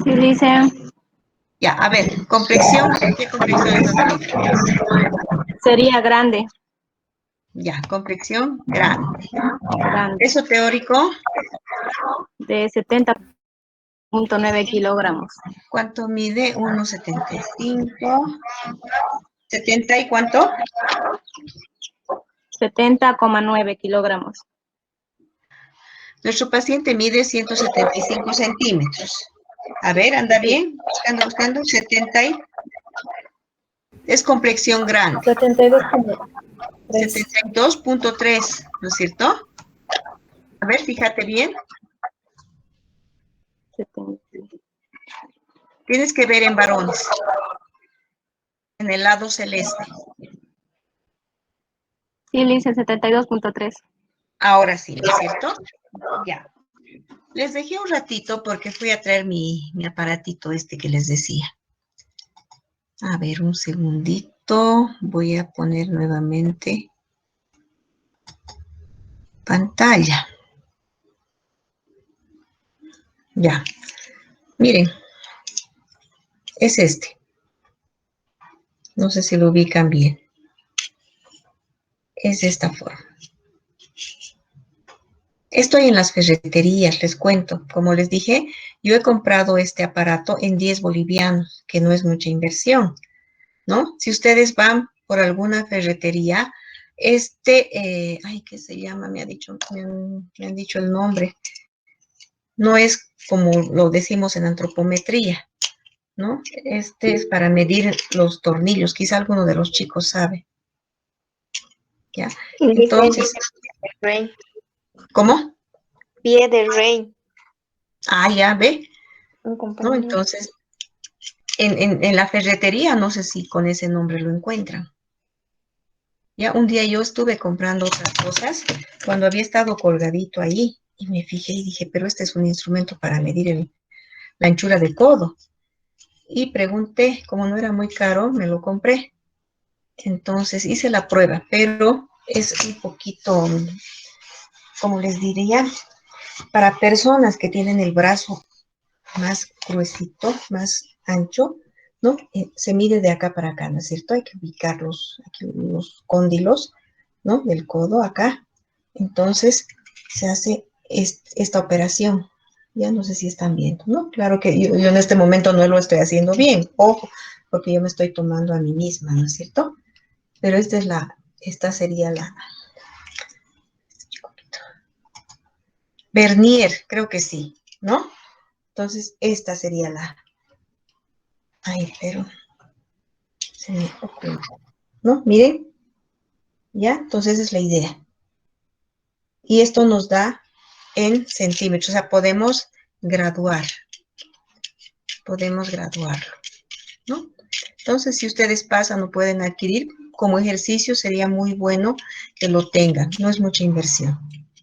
Sí, dice. Ya, a ver, complexión, ¿qué complexión les ha salido? Sería grande. Ya, complexión grande. Grande. Peso teórico, De 70.9 kilogramos. ¿cuánto mide? 1,75. ¿70 y cuánto? 70,9 kilogramos. Nuestro paciente mide 175 centímetros. A ver, anda Sí. bien. Buscando. 70 y... Es complexión grande. 72,3. 72,3, ¿no es cierto? A ver, fíjate bien. 70. Tienes que ver en varones. En el lado celeste. Sí, dice 72.3. Ahora sí, ¿no es cierto? Ya. Les dejé un ratito porque fui a traer mi aparatito este que les decía. A ver, un segundito. Voy a poner nuevamente pantalla. Ya. Miren. Es este. No sé si lo ubican bien. Es de esta forma. Estoy en las ferreterías, les cuento. Como les dije, yo he comprado este aparato en 10 bolivianos, que no es mucha inversión, ¿no? Si ustedes van por alguna ferretería, ¿qué se llama? Me han dicho el nombre. No es como lo decimos en antropometría, ¿no? Este es para medir los tornillos. Quizá alguno de los chicos sabe. ¿Ya? Entonces, ¿cómo? Pie de rey. Ah, ya ve, Un ¿no? compañero. Entonces, en la ferretería, no sé si con ese nombre lo encuentran. Ya un día yo estuve comprando otras cosas cuando había estado colgadito ahí y me fijé y dije, pero este es un instrumento para medir la anchura del codo. Y pregunté, como no era muy caro, me lo compré. Entonces hice la prueba, pero es un poquito, como les diría, para personas que tienen el brazo más gruesito, más ancho, ¿no? Se mide de acá para acá, ¿no es cierto? Hay que ubicar aquí los cóndilos, ¿no? Del codo acá. Entonces, se hace esta operación. Ya no sé si están viendo, ¿no? Claro que yo en este momento no lo estoy haciendo bien, ojo, porque yo me estoy tomando a mí misma, ¿no es cierto? Pero esta sería la... Vernier, creo que sí, ¿no? Entonces, esta sería la... Ay, pero se me ocurre, ¿no? Miren, ¿ya? Entonces esa es la idea. Y esto nos da en centímetros, o sea, podemos graduarlo, ¿no? Entonces, si ustedes pasan o pueden adquirir como ejercicio, sería muy bueno que lo tengan, no es mucha inversión,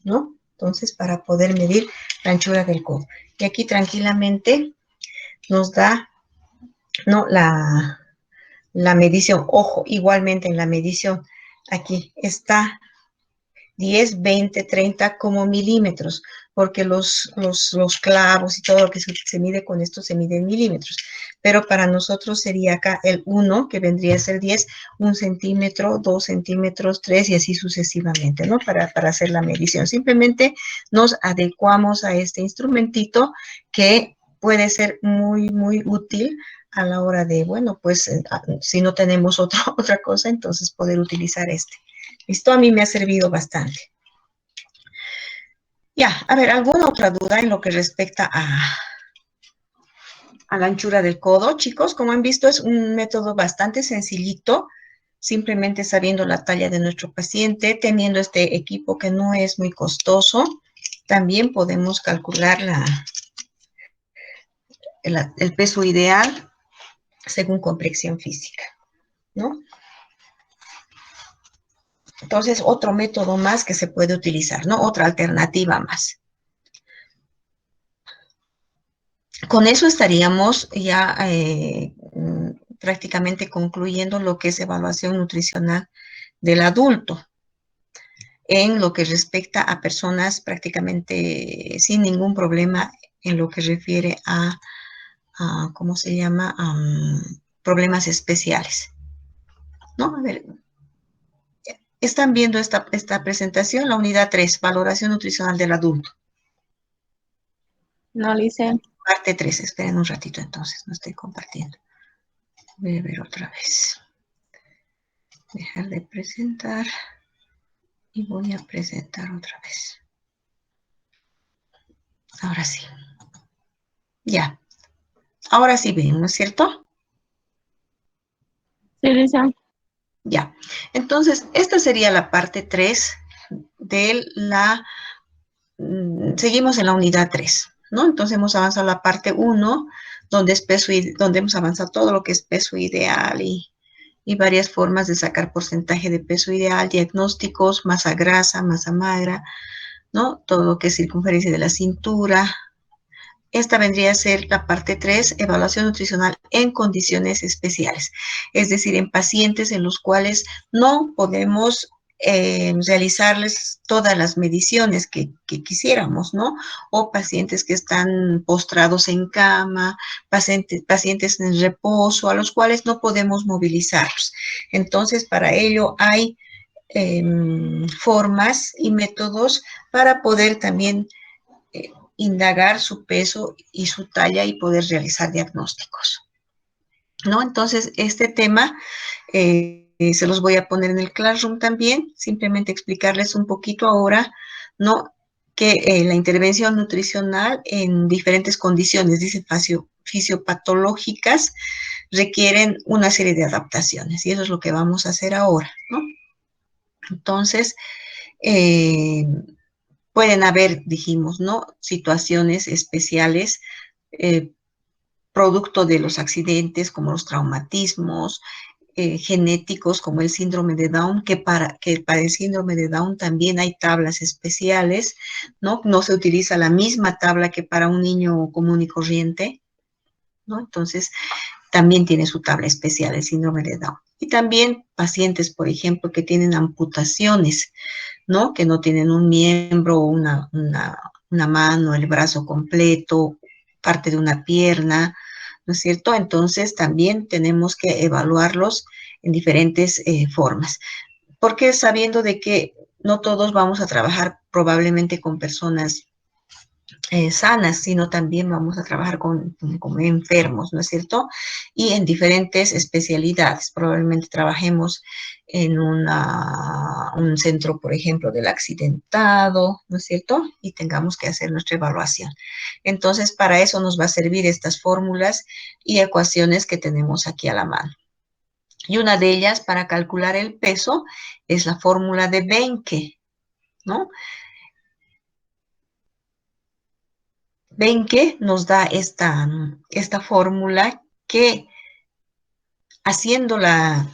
¿no? Entonces, para poder medir la anchura del codo. Y aquí tranquilamente nos da, ¿no? La medición, ojo, igualmente en la medición, aquí está 10, 20, 30 como milímetros, porque los clavos y todo lo que se mide con esto se mide en milímetros. Pero para nosotros sería acá el 1, que vendría a ser 10, 1 centímetro, 2 centímetros, 3 y así sucesivamente, ¿no? Para hacer la medición. Simplemente nos adecuamos a este instrumentito que puede ser muy, muy útil a la hora de, bueno, pues si no tenemos otra cosa, entonces poder utilizar este. Esto a mí me ha servido bastante. Ya, a ver, ¿alguna otra duda en lo que respecta a la anchura del codo? Chicos, como han visto, es un método bastante sencillito, simplemente sabiendo la talla de nuestro paciente, teniendo este equipo que no es muy costoso, también podemos calcular el peso ideal según complexión física, ¿no? Entonces, otro método más que se puede utilizar, ¿no? Otra alternativa más. Con eso estaríamos ya prácticamente concluyendo lo que es evaluación nutricional del adulto en lo que respecta a personas prácticamente sin ningún problema en lo que refiere a ¿cómo se llama? Problemas especiales, ¿no? A ver, están viendo esta presentación, la unidad 3, valoración nutricional del adulto. No, Lice. Parte 3, esperen un ratito entonces, no estoy compartiendo. Voy a ver otra vez. Dejar de presentar y voy a presentar otra vez. Ahora sí. Ya. Ahora sí ven, ¿no es cierto? Sí, Lice. Ya. Entonces, esta sería la parte 3 de la... seguimos en la unidad 3, ¿no? Entonces hemos avanzado a la parte 1, donde hemos avanzado todo lo que es peso ideal y varias formas de sacar porcentaje de peso ideal, diagnósticos, masa grasa, masa magra, ¿no? Todo lo que es circunferencia de la cintura. Esta vendría a ser la parte 3, evaluación nutricional en condiciones especiales, es decir, en pacientes en los cuales no podemos realizarles todas las mediciones que quisiéramos, ¿no? O pacientes que están postrados en cama, pacientes en reposo, a los cuales no podemos movilizarlos. Entonces, para ello hay formas y métodos para poder también indagar su peso y su talla y poder realizar diagnósticos, ¿no? Entonces, este tema se los voy a poner en el Classroom también, simplemente explicarles un poquito ahora, ¿no? Que la intervención nutricional en diferentes condiciones, dice fisiopatológicas, requieren una serie de adaptaciones y eso es lo que vamos a hacer ahora, ¿no? Entonces, pueden haber, dijimos, ¿no? Situaciones especiales, producto de los accidentes, como los traumatismos, genéticos, como el síndrome de Down, que para el síndrome de Down también hay tablas especiales, ¿no? No se utiliza la misma tabla que para un niño común y corriente, ¿no? Entonces, también tiene su tabla especial, el síndrome de Down. Y también pacientes, por ejemplo, que tienen amputaciones, ¿no? Que no tienen un miembro, una mano, el brazo completo, parte de una pierna, ¿no es cierto? Entonces también tenemos que evaluarlos en diferentes formas. Porque sabiendo de que no todos vamos a trabajar probablemente con personas sanas, sino también vamos a trabajar con enfermos, ¿no es cierto? Y en diferentes especialidades. Probablemente trabajemos en un centro, por ejemplo, del accidentado, ¿no es cierto? Y tengamos que hacer nuestra evaluación. Entonces, para eso nos va a servir estas fórmulas y ecuaciones que tenemos aquí a la mano. Y una de ellas, para calcular el peso, es la fórmula de Benke, ¿no? Benke nos da esta fórmula que haciendo la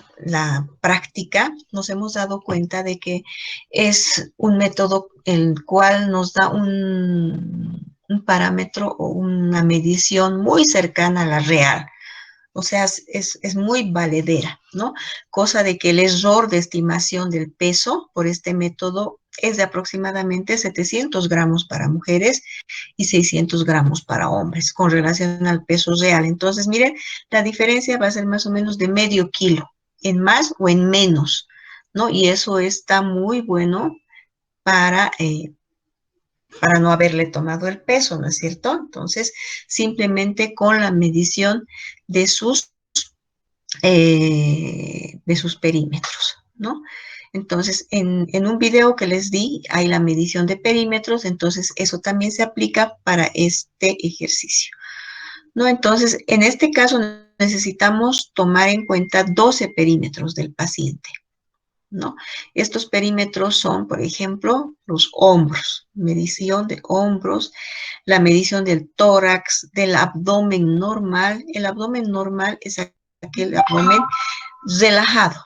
práctica nos hemos dado cuenta de que es un método el cual nos da un parámetro o una medición muy cercana a la real. O sea, es muy valedera, ¿no? Cosa de que el error de estimación del peso por este método es de aproximadamente 700 gramos para mujeres y 600 gramos para hombres con relación al peso real. Entonces, miren, la diferencia va a ser más o menos de medio kilo, en más o en menos, ¿no? Y eso está muy bueno para no haberle tomado el peso, ¿no es cierto? Entonces, simplemente con la medición de sus perímetros, ¿no? Entonces, en un video que les di, hay la medición de perímetros, entonces eso también se aplica para este ejercicio, ¿no? Entonces, en este caso necesitamos tomar en cuenta 12 perímetros del paciente, ¿no? Estos perímetros son, por ejemplo, los hombros, medición de hombros, la medición del tórax, del abdomen normal. El abdomen normal es aquel abdomen relajado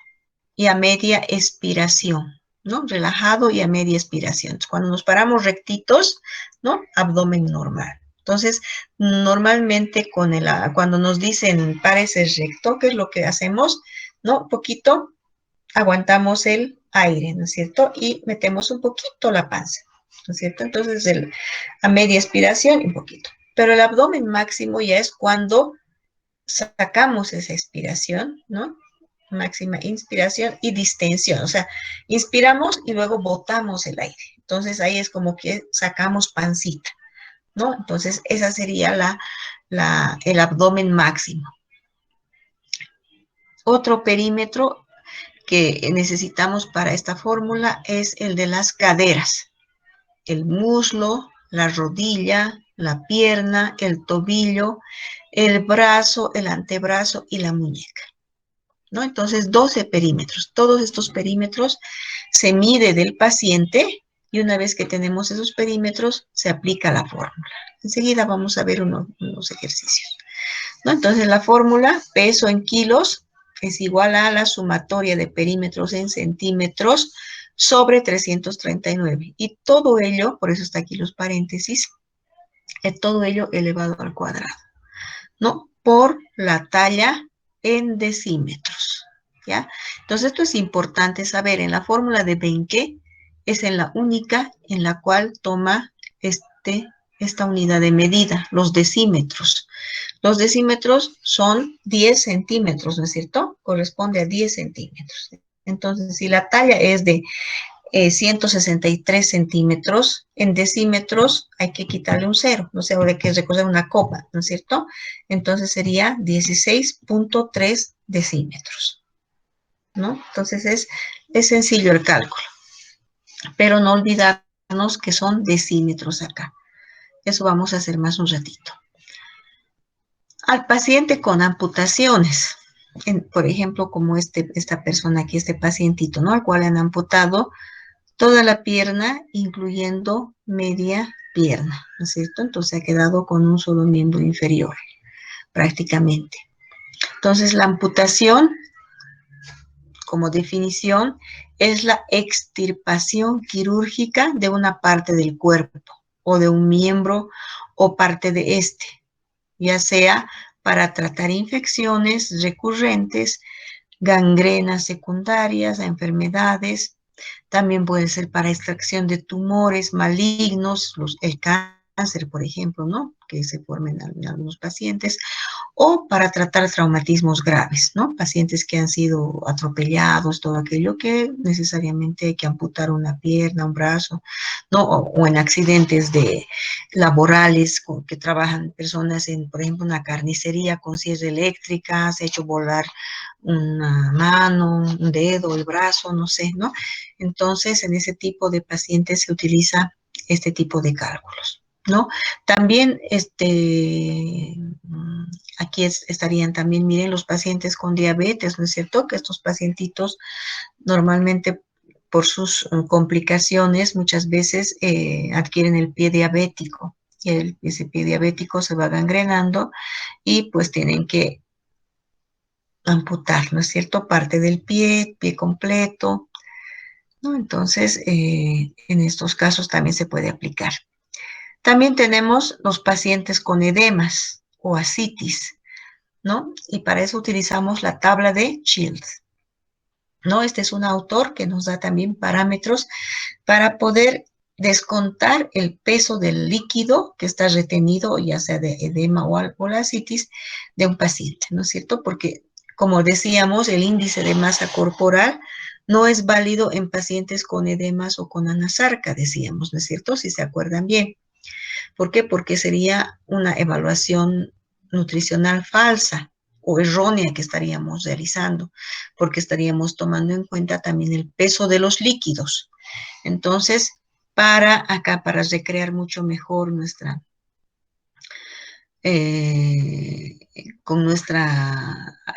y a media expiración, ¿no? Relajado y a media expiración. Cuando nos paramos rectitos, ¿no? Abdomen normal. Entonces, normalmente cuando nos dicen párese recto, ¿qué es lo que hacemos? ¿No? Poquito aguantamos el aire, ¿no es cierto? Y metemos un poquito la panza, ¿no es cierto? Entonces, a media expiración y un poquito. pero el abdomen máximo ya es cuando sacamos esa expiración, ¿no? Máxima inspiración y distensión, o sea, inspiramos y luego botamos el aire. Entonces ahí es como que sacamos pancita, ¿no? Entonces esa sería el abdomen máximo. Otro perímetro que necesitamos para esta fórmula es el de las caderas, el muslo, la rodilla, la pierna, el tobillo, el brazo, el antebrazo y la muñeca, ¿no? Entonces, 12 perímetros. Todos estos perímetros se mide del paciente y una vez que tenemos esos perímetros, se aplica la fórmula. Enseguida vamos a ver unos ejercicios, ¿no? Entonces, la fórmula, peso en kilos, es igual a la sumatoria de perímetros en centímetros sobre 339. Y todo ello, por eso está aquí los paréntesis, todo ello elevado al cuadrado, ¿no? Por la talla en decímetros, ¿ya? Entonces, esto es importante saber. En la fórmula de Benke es en la única en la cual toma esta unidad de medida, los decímetros. Los decímetros son 10 centímetros, ¿no es cierto? Corresponde a 10 centímetros. Entonces, si la talla es de 163 centímetros, en decímetros hay que quitarle un cero, no sé, ahora hay que recoger una copa, ¿no es cierto? Entonces sería 16.3 decímetros, ¿no? Entonces es sencillo el cálculo, pero no olvidarnos que son decímetros acá. Eso vamos a hacer más un ratito. Al paciente con amputaciones, por ejemplo, como esta persona aquí, este pacientito, ¿no? Al cual le han amputado toda la pierna, incluyendo media pierna, ¿no es cierto? Entonces ha quedado con un solo miembro inferior, prácticamente. Entonces la amputación, como definición, es la extirpación quirúrgica de una parte del cuerpo o de un miembro o parte de este, ya sea para tratar infecciones recurrentes, gangrenas secundarias, enfermedades. También puede ser para extracción de tumores malignos, el cáncer, por ejemplo, ¿no? Que se formen en algunos pacientes, o para tratar traumatismos graves, ¿no? Pacientes que han sido atropellados, todo aquello que necesariamente hay que amputar una pierna, un brazo, ¿no? O en accidentes laborales que trabajan personas en, por ejemplo, una carnicería con sierra eléctrica, se ha hecho volar una mano, un dedo, el brazo, no sé, ¿no? Entonces, en ese tipo de pacientes se utiliza este tipo de cálculos, ¿no? También, aquí estarían también, miren, los pacientes con diabetes, ¿no es cierto? Que estos pacientitos normalmente por sus complicaciones muchas veces adquieren el pie diabético y ese pie diabético se va gangrenando y pues tienen que amputar, ¿no es cierto? Parte del pie completo, ¿no? Entonces, en estos casos también se puede aplicar. También tenemos los pacientes con edemas o ascitis, ¿no? Y para eso utilizamos la tabla de Shields, ¿no? Este es un autor que nos da también parámetros para poder descontar el peso del líquido que está retenido, ya sea de edema o la ascitis, de un paciente, ¿no es cierto? Porque, como decíamos, el índice de masa corporal no es válido en pacientes con edemas o con anasarca, decíamos, ¿no es cierto? Si se acuerdan bien. ¿Por qué? Porque sería una evaluación nutricional falsa o errónea que estaríamos realizando, porque estaríamos tomando en cuenta también el peso de los líquidos. Entonces, para recrear mucho mejor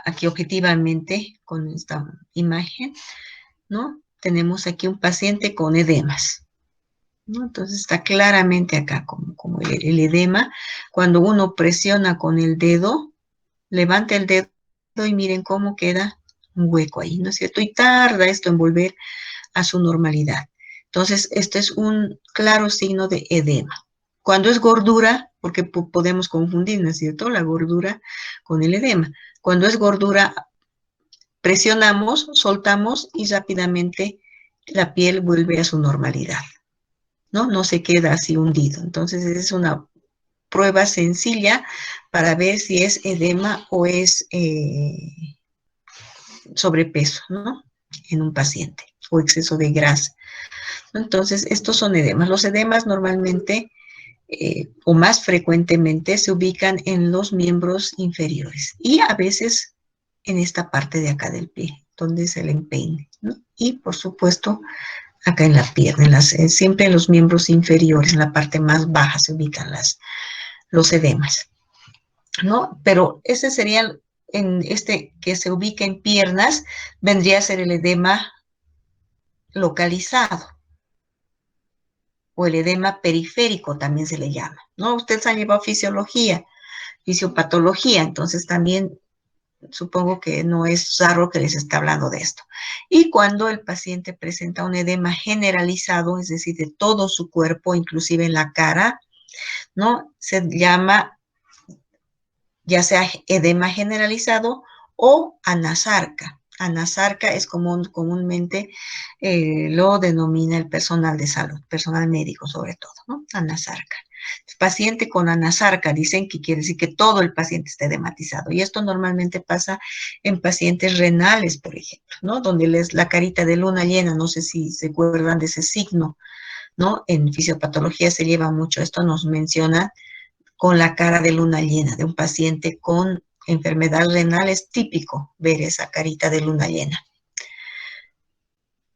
aquí objetivamente, con esta imagen, ¿no? Tenemos aquí un paciente con edemas, ¿no? Entonces está claramente acá como el edema. Cuando uno presiona con el dedo, levanta el dedo y miren cómo queda un hueco ahí, ¿no es cierto? Y tarda esto en volver a su normalidad. Entonces, este es un claro signo de edema. Cuando es gordura, porque podemos confundir, ¿no es cierto?, la gordura con el edema. Cuando es gordura, presionamos, soltamos y rápidamente la piel vuelve a su normalidad, ¿no? No se queda así hundido. Entonces, esa es una prueba sencilla para ver si es edema o es sobrepeso, ¿no? En un paciente o exceso de grasa. Entonces, estos son edemas. Los edemas normalmente o más frecuentemente se ubican en los miembros inferiores y a veces en esta parte de acá del pie, donde es el empeine, ¿no? Y por supuesto acá en la pierna, siempre en los miembros inferiores, en la parte más baja se ubican los edemas, ¿no? Pero ese sería, en este que se ubica en piernas, vendría a ser el edema localizado o el edema periférico también se le llama, ¿no? Ustedes han llevado fisiología, fisiopatología, entonces también supongo que no es raro que les está hablando de esto. Y cuando el paciente presenta un edema generalizado, es decir, de todo su cuerpo, inclusive en la cara, ¿no? Se llama ya sea edema generalizado o anasarca. Anasarca es comúnmente lo denomina el personal de salud, personal médico sobre todo, ¿no? Anasarca. Paciente con anasarca, dicen que quiere decir que todo el paciente está edematizado. Y esto normalmente pasa en pacientes renales, por ejemplo, ¿no? Donde la carita de luna llena, no sé si se acuerdan de ese signo, ¿no? En fisiopatología se lleva mucho, esto nos menciona con la cara de luna llena de un paciente con enfermedad renal, es típico ver esa carita de luna llena.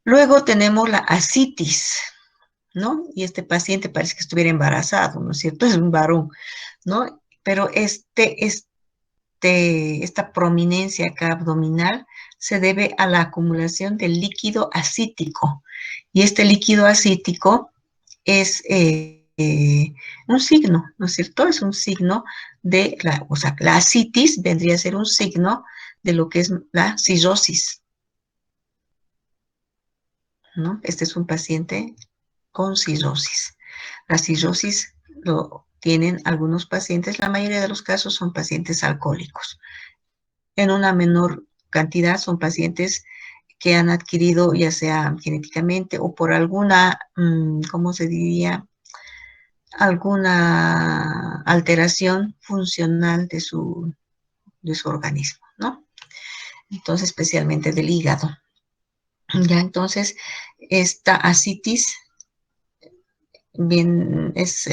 Luego tenemos la ascitis, ¿no? Y este paciente parece que estuviera embarazado, ¿no es cierto? Es un varón, ¿no? Pero esta prominencia acá abdominal se debe a la acumulación del líquido acítico. Y este líquido acítico es un signo, ¿no es cierto? Es un signo de o sea, la ascitis vendría a ser un signo de lo que es la cirrosis, ¿no? Este es un paciente con cirrosis. La cirrosis lo tienen algunos pacientes, la mayoría de los casos son pacientes alcohólicos. En una menor cantidad son pacientes que han adquirido ya sea genéticamente o por alguna, ¿cómo se diría? Alguna alteración funcional de su organismo, ¿no? Entonces, especialmente del hígado. Ya, entonces, esta ascitis bien, es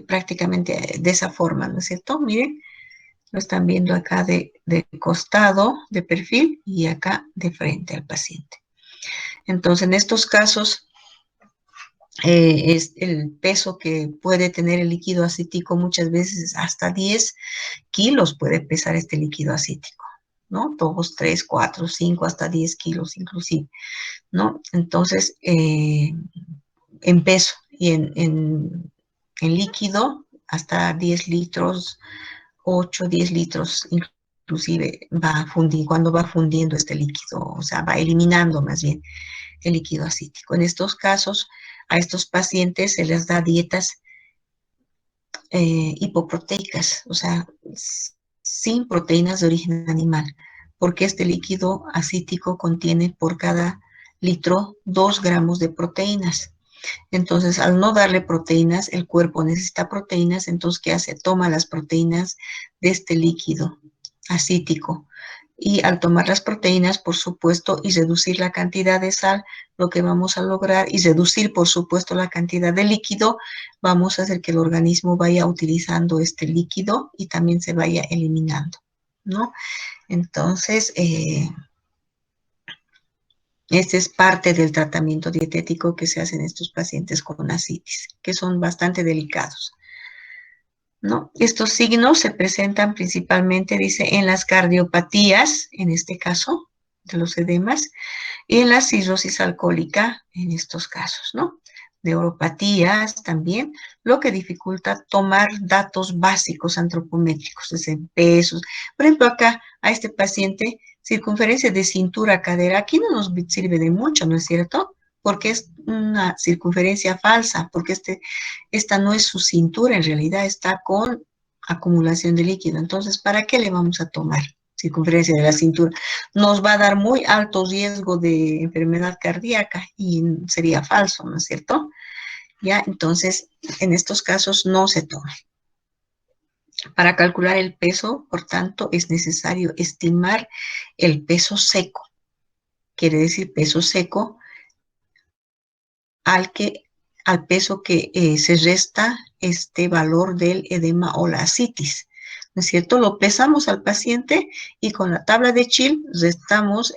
prácticamente de esa forma, ¿no es cierto? Miren, lo están viendo acá de costado, de perfil, y acá de frente al paciente. Entonces, en estos casos, es el peso que puede tener el líquido acítico muchas veces hasta 10 kilos puede pesar este líquido acítico, ¿no? 2, 3, 4, 5, hasta 10 kilos inclusive, ¿no? Entonces, en peso y en líquido, hasta 10 litros, 8, 10 litros inclusive va fundiendo, cuando va fundiendo este líquido, o sea, va eliminando más bien el líquido acítico. En estos casos, a estos pacientes se les da dietas hipoproteicas, o sea, sin proteínas de origen animal, porque este líquido acítico contiene por cada litro 2 gramos de proteínas. Entonces, al no darle proteínas, el cuerpo necesita proteínas, entonces, ¿qué hace? Toma las proteínas de este líquido acítico. Y al tomar las proteínas, por supuesto, y reducir la cantidad de sal, lo que vamos a lograr, y reducir, por supuesto, la cantidad de líquido, vamos a hacer que el organismo vaya utilizando este líquido y también se vaya eliminando, ¿no? Entonces, este es parte del tratamiento dietético que se hace en estos pacientes con ascitis, que son bastante delicados, ¿no? Estos signos se presentan principalmente, dice, en las cardiopatías, en este caso, de los edemas, y en la cirrosis alcohólica, en estos casos, ¿no? Neuropatías también, lo que dificulta tomar datos básicos antropométricos, desde pesos. Por ejemplo, acá a este paciente, circunferencia de cintura-cadera, aquí no nos sirve de mucho, ¿no es cierto? Porque es una circunferencia falsa, porque esta no es su cintura, en realidad está con acumulación de líquido. Entonces, ¿para qué le vamos a tomar circunferencia de la cintura? Nos va a dar muy alto riesgo de enfermedad cardíaca y sería falso, ¿no es cierto? Ya, entonces, en estos casos no se toma. Para calcular el peso, por tanto, es necesario estimar el peso seco. Quiere decir peso seco al peso que se resta este valor del edema o la ascitis. ¿No es cierto? Lo pesamos al paciente y con la tabla de Chill restamos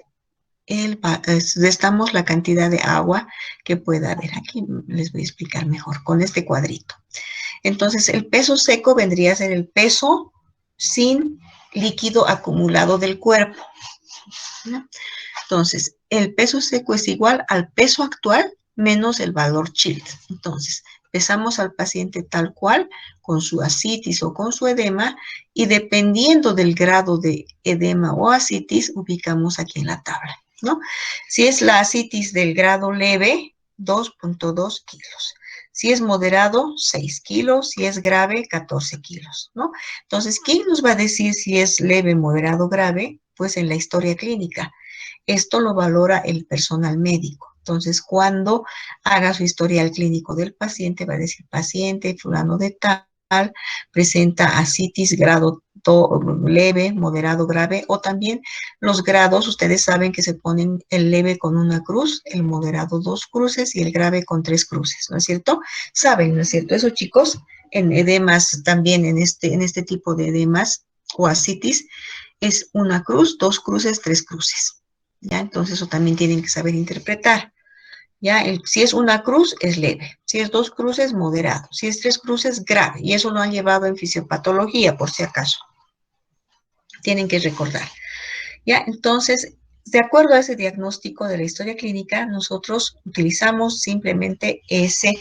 la cantidad de agua que pueda haber. Aquí les voy a explicar mejor con este cuadrito. Entonces, el peso seco vendría a ser el peso sin líquido acumulado del cuerpo, ¿no? Entonces, el peso seco es igual al peso actual menos el valor Child. Entonces, pesamos al paciente tal cual, con su ascitis o con su edema, y dependiendo del grado de edema o ascitis, ubicamos aquí en la tabla, ¿no? Si es la ascitis del grado leve, 2.2 kilos. Si es moderado, 6 kilos. Si es grave, 14 kilos, ¿no? Entonces, ¿quién nos va a decir si es leve, moderado, grave? Pues en la historia clínica. Esto lo valora el personal médico. Entonces, cuando haga su historial clínico del paciente, va a decir, paciente fulano de tal, presenta ascitis grado leve, moderado, grave, o también los grados, ustedes saben que se ponen el leve con una cruz, el moderado 2 cruces y el grave con 3 cruces, ¿no es cierto? Saben, ¿no es cierto? Eso, chicos, en edemas también, en este tipo de edemas o ascitis, es una cruz, 2 cruces, 3 cruces. ¿Ya? Entonces eso también tienen que saber interpretar. ¿Ya? Si es una cruz, es leve. Si es 2 cruces, moderado. Si es 3 cruces, grave. Y eso lo han llevado en fisiopatología, por si acaso. Tienen que recordar. ¿Ya? Entonces, de acuerdo a ese diagnóstico de la historia clínica, nosotros utilizamos simplemente ese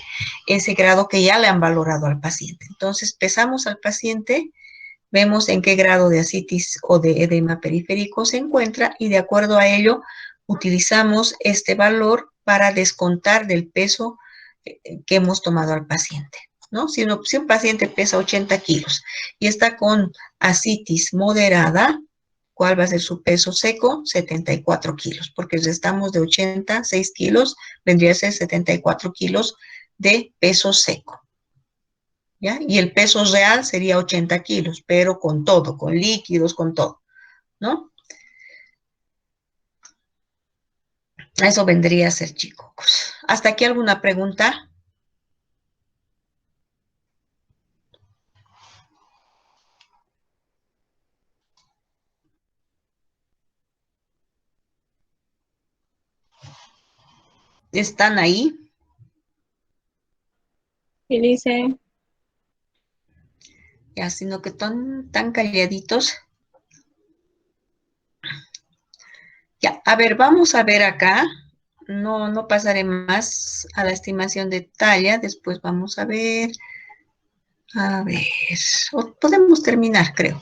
grado que ya le han valorado al paciente. Entonces, pesamos al paciente, vemos en qué grado de ascitis o de edema periférico se encuentra y de acuerdo a ello utilizamos este valor para descontar del peso que hemos tomado al paciente, ¿no? Si un paciente pesa 80 kilos y está con ascitis moderada, ¿cuál va a ser su peso seco? 74 kilos, porque restamos de 80, 6 kilos, vendría a ser 74 kilos de peso seco. ¿Ya? Y el peso real sería 80 kilos, pero con todo, con líquidos, con todo, ¿no? Eso vendría a ser, chicos. ¿Hasta aquí alguna pregunta? ¿Están ahí? Y dice, Ya, sino que están tan calladitos. Ya, a ver, vamos a ver acá. No pasaré más a la estimación de talla. Después vamos a ver. A ver, podemos terminar, creo.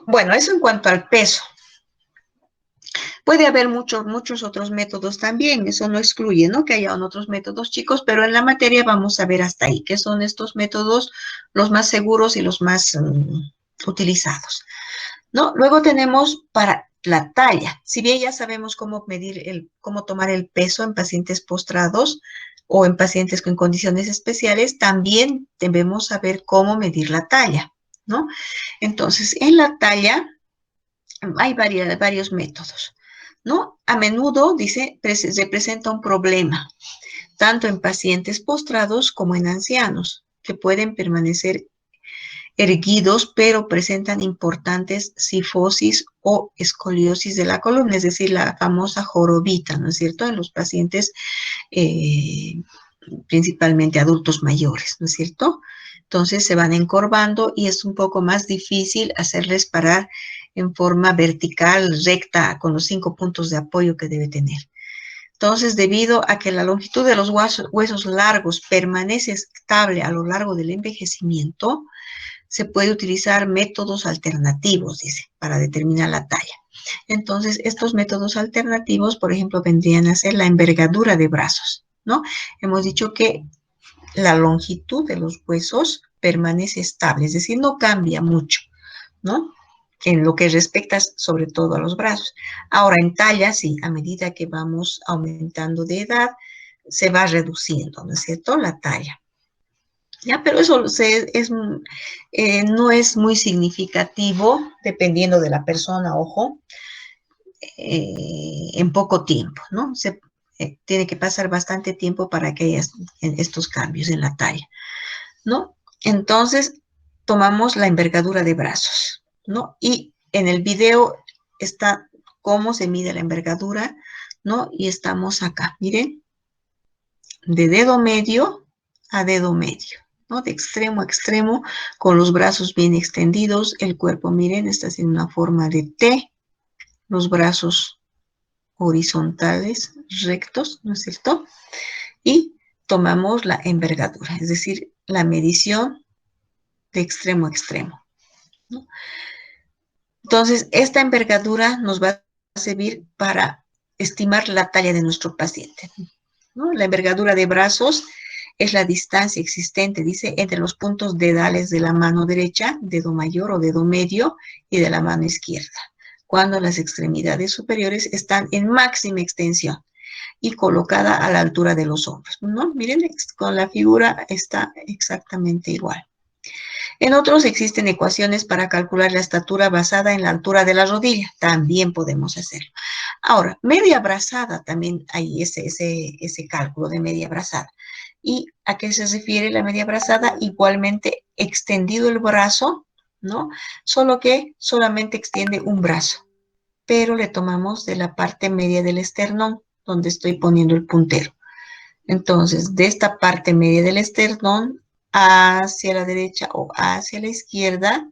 Bueno, eso en cuanto al peso. Puede haber muchos otros métodos también, eso no excluye, ¿no? Que haya otros métodos, chicos, pero en la materia vamos a ver hasta ahí, que son estos métodos los más seguros y los más utilizados, ¿no? Luego tenemos para la talla. Si bien ya sabemos cómo cómo tomar el peso en pacientes postrados o en pacientes con condiciones especiales, también debemos saber cómo medir la talla, ¿no? Entonces, en la talla hay varios métodos, ¿no? A menudo, dice, se presenta un problema, tanto en pacientes postrados como en ancianos, que pueden permanecer erguidos, pero presentan importantes cifosis o escoliosis de la columna, es decir, la famosa jorobita, ¿no es cierto? En los pacientes, principalmente adultos mayores, ¿no es cierto? Entonces se van encorvando y es un poco más difícil hacerles parar en forma vertical, recta, con los 5 puntos de apoyo que debe tener. Entonces, debido a que la longitud de los huesos largos permanece estable a lo largo del envejecimiento, se puede utilizar métodos alternativos, dice, para determinar la talla. Entonces, estos métodos alternativos, por ejemplo, vendrían a ser la envergadura de brazos, ¿no? Hemos dicho que la longitud de los huesos permanece estable, es decir, no cambia mucho, ¿no? En lo que respecta sobre todo a los brazos. Ahora, en talla, sí, a medida que vamos aumentando de edad, se va reduciendo, ¿no es cierto? La talla. ¿Ya? Pero eso no es muy significativo, dependiendo de la persona, ojo, en poco tiempo, ¿no? Tiene que pasar bastante tiempo para que haya estos cambios en la talla, ¿no? Entonces, tomamos la envergadura de brazos, ¿no? Y en el video está cómo se mide la envergadura, ¿no? Y estamos acá, miren, de dedo medio a dedo medio, ¿no? De extremo a extremo, con los brazos bien extendidos, el cuerpo, miren, está haciendo una forma de T, los brazos horizontales, rectos, ¿no es cierto? Y tomamos la envergadura, es decir, la medición de extremo a extremo, ¿no? Entonces, esta envergadura nos va a servir para estimar la talla de nuestro paciente, ¿no? La envergadura de brazos es la distancia existente, dice, entre los puntos dedales de la mano derecha, dedo mayor o dedo medio, y de la mano izquierda, cuando las extremidades superiores están en máxima extensión y colocada a la altura de los hombros, ¿no? Miren, con la figura está exactamente igual. En otros existen ecuaciones para calcular la estatura basada en la altura de la rodilla. También podemos hacerlo. Ahora, media brazada, también hay ese cálculo de media brazada. ¿Y a qué se refiere la media brazada? Igualmente extendido el brazo, ¿no? Solo que solamente extiende un brazo, pero le tomamos de la parte media del esternón, donde estoy poniendo el puntero. Entonces, de esta parte media del esternón hacia la derecha o hacia la izquierda,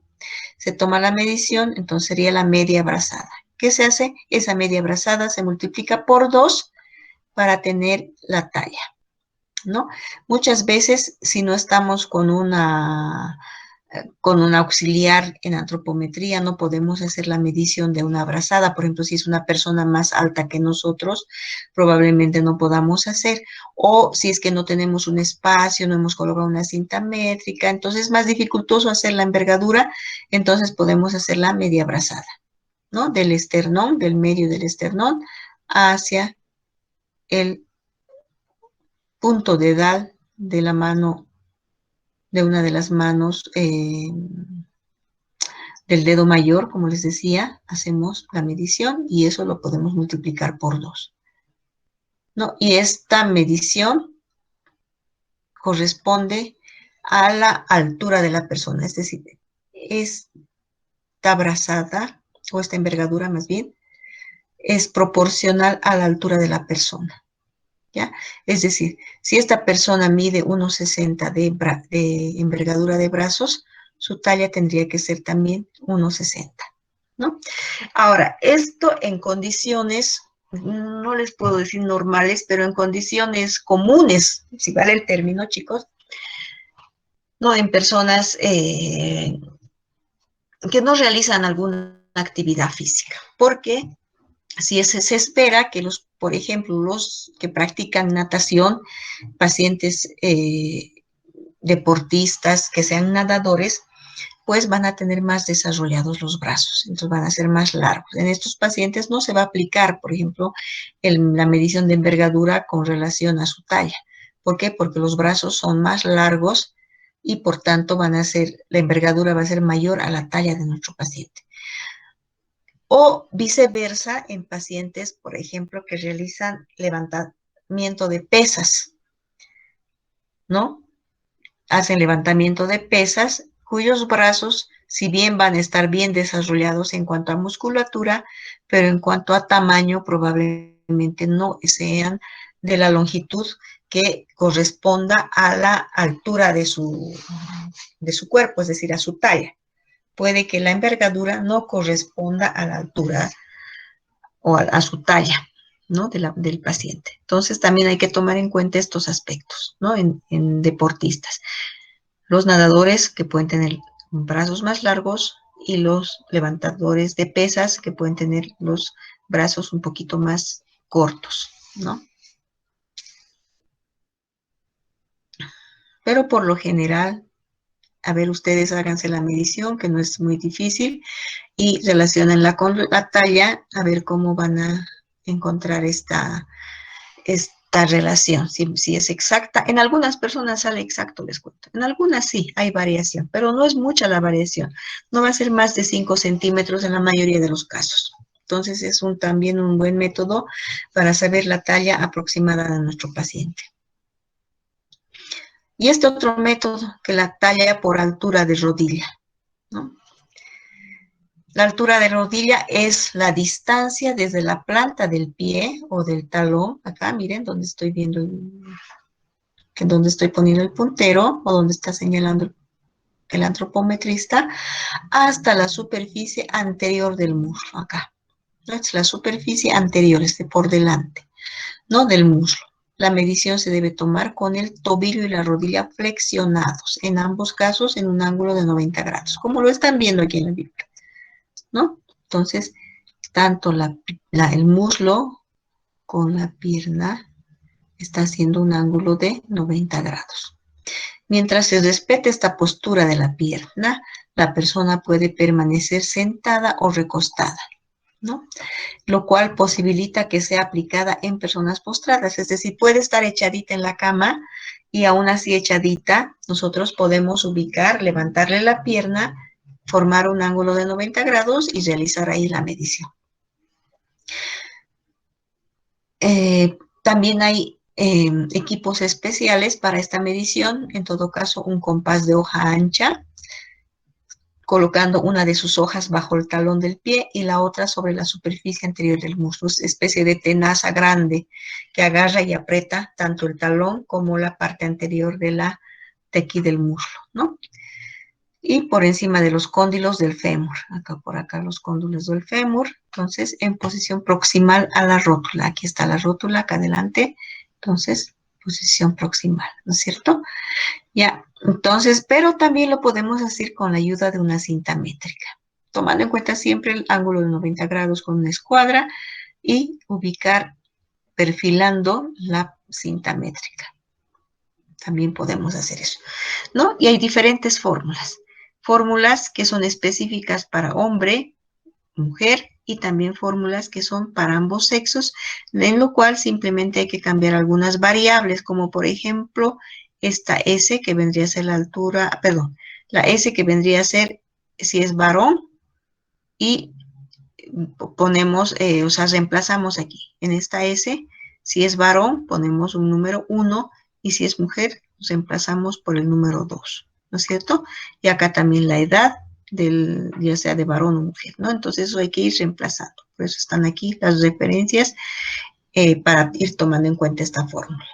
se toma la medición, entonces sería la media brazada. ¿Qué se hace? Esa media brazada se multiplica por 2 para tener la talla, ¿no? Muchas veces, si no estamos con un auxiliar en antropometría, no podemos hacer la medición de una brazada. Por ejemplo, si es una persona más alta que nosotros, probablemente no podamos hacer. O si es que no tenemos un espacio, no hemos colocado una cinta métrica, entonces es más dificultoso hacer la envergadura, entonces podemos hacer la media brazada, ¿no? Del esternón, del medio del esternón, hacia el punto dedal de la mano, de una de las manos, del dedo mayor, como les decía, hacemos la medición y eso lo podemos multiplicar por 2, ¿no? Y esta medición corresponde a la altura de la persona, es decir, esta brazada, o esta envergadura más bien, es proporcional a la altura de la persona, ¿ya? Es decir, si esta persona mide 1,60 de envergadura de brazos, su talla tendría que ser también 1,60, ¿no? Ahora, esto en condiciones, no les puedo decir normales, pero en condiciones comunes, si vale el término, chicos, no en personas que no realizan alguna actividad física, porque si se espera que por ejemplo, los que practican natación, pacientes deportistas que sean nadadores, pues van a tener más desarrollados los brazos, entonces van a ser más largos. En estos pacientes no se va a aplicar, por ejemplo, la medición de envergadura con relación a su talla. ¿Por qué? Porque los brazos son más largos y por tanto la envergadura va a ser mayor a la talla de nuestro paciente. O viceversa en pacientes, por ejemplo, que realizan levantamiento de pesas, ¿no? Hacen levantamiento de pesas cuyos brazos, si bien van a estar bien desarrollados en cuanto a musculatura, pero en cuanto a tamaño probablemente no sean de la longitud que corresponda a la altura de su cuerpo, es decir, a su talla. Puede que la envergadura no corresponda a la altura o a su talla, ¿no? Del paciente. Entonces también hay que tomar en cuenta estos aspectos, ¿no? En deportistas. Los nadadores que pueden tener brazos más largos y los levantadores de pesas que pueden tener los brazos un poquito más cortos, ¿no? Pero por lo general, a ver, ustedes háganse la medición, que no es muy difícil, y relacionenla con la talla, a ver cómo van a encontrar esta la relación, si es exacta. En algunas personas sale exacto, les cuento. En algunas sí, hay variación, pero no es mucha la variación. No va a ser más de 5 centímetros en la mayoría de los casos. Entonces es también un buen método para saber la talla aproximada de nuestro paciente. Y este otro método, que la talla por altura de rodilla, ¿no? La altura de rodilla es la distancia desde la planta del pie o del talón, acá miren donde estoy viendo, donde estoy poniendo el puntero o donde está señalando el antropometrista, hasta la superficie anterior del muslo, acá. Es la superficie anterior, por delante, no del muslo. La medición se debe tomar con el tobillo y la rodilla flexionados, en ambos casos en un ángulo de 90 grados, como lo están viendo aquí en la Biblia, ¿no? Entonces, tanto el muslo con la pierna está haciendo un ángulo de 90 grados. Mientras se respete esta postura de la pierna, la persona puede permanecer sentada o recostada, ¿no? Lo cual posibilita que sea aplicada en personas postradas, es decir, puede estar echadita en la cama y aún así echadita, nosotros podemos ubicar, levantarle la pierna, formar un ángulo de 90 grados y realizar ahí la medición. También hay equipos especiales para esta medición, en todo caso un compás de hoja ancha, colocando una de sus hojas bajo el talón del pie y la otra sobre la superficie anterior del muslo, es especie de tenaza grande que agarra y aprieta tanto el talón como la parte anterior de aquí del muslo, ¿no? Y por encima de los cóndilos del fémur, acá por acá los cóndilos del fémur, entonces en posición proximal a la rótula, aquí está la rótula acá adelante, entonces posición proximal, ¿no es cierto? Ya, entonces, pero también lo podemos hacer con la ayuda de una cinta métrica, tomando en cuenta siempre el ángulo de 90 grados con una escuadra y ubicar perfilando la cinta métrica. También podemos hacer eso, ¿no? Y hay diferentes fórmulas. Fórmulas que son específicas para hombre, mujer, y también fórmulas que son para ambos sexos, en lo cual simplemente hay que cambiar algunas variables, como por ejemplo, esta S que vendría a ser la altura, perdón, la S que vendría a ser si es varón, y ponemos, o sea, reemplazamos aquí, en esta S, si es varón, ponemos un número 1, y si es mujer, reemplazamos por el número 2, ¿no es cierto? Y acá también la edad, ya sea de varón o mujer, ¿no? Entonces eso hay que ir reemplazando. Por eso están aquí las referencias para ir tomando en cuenta esta fórmula.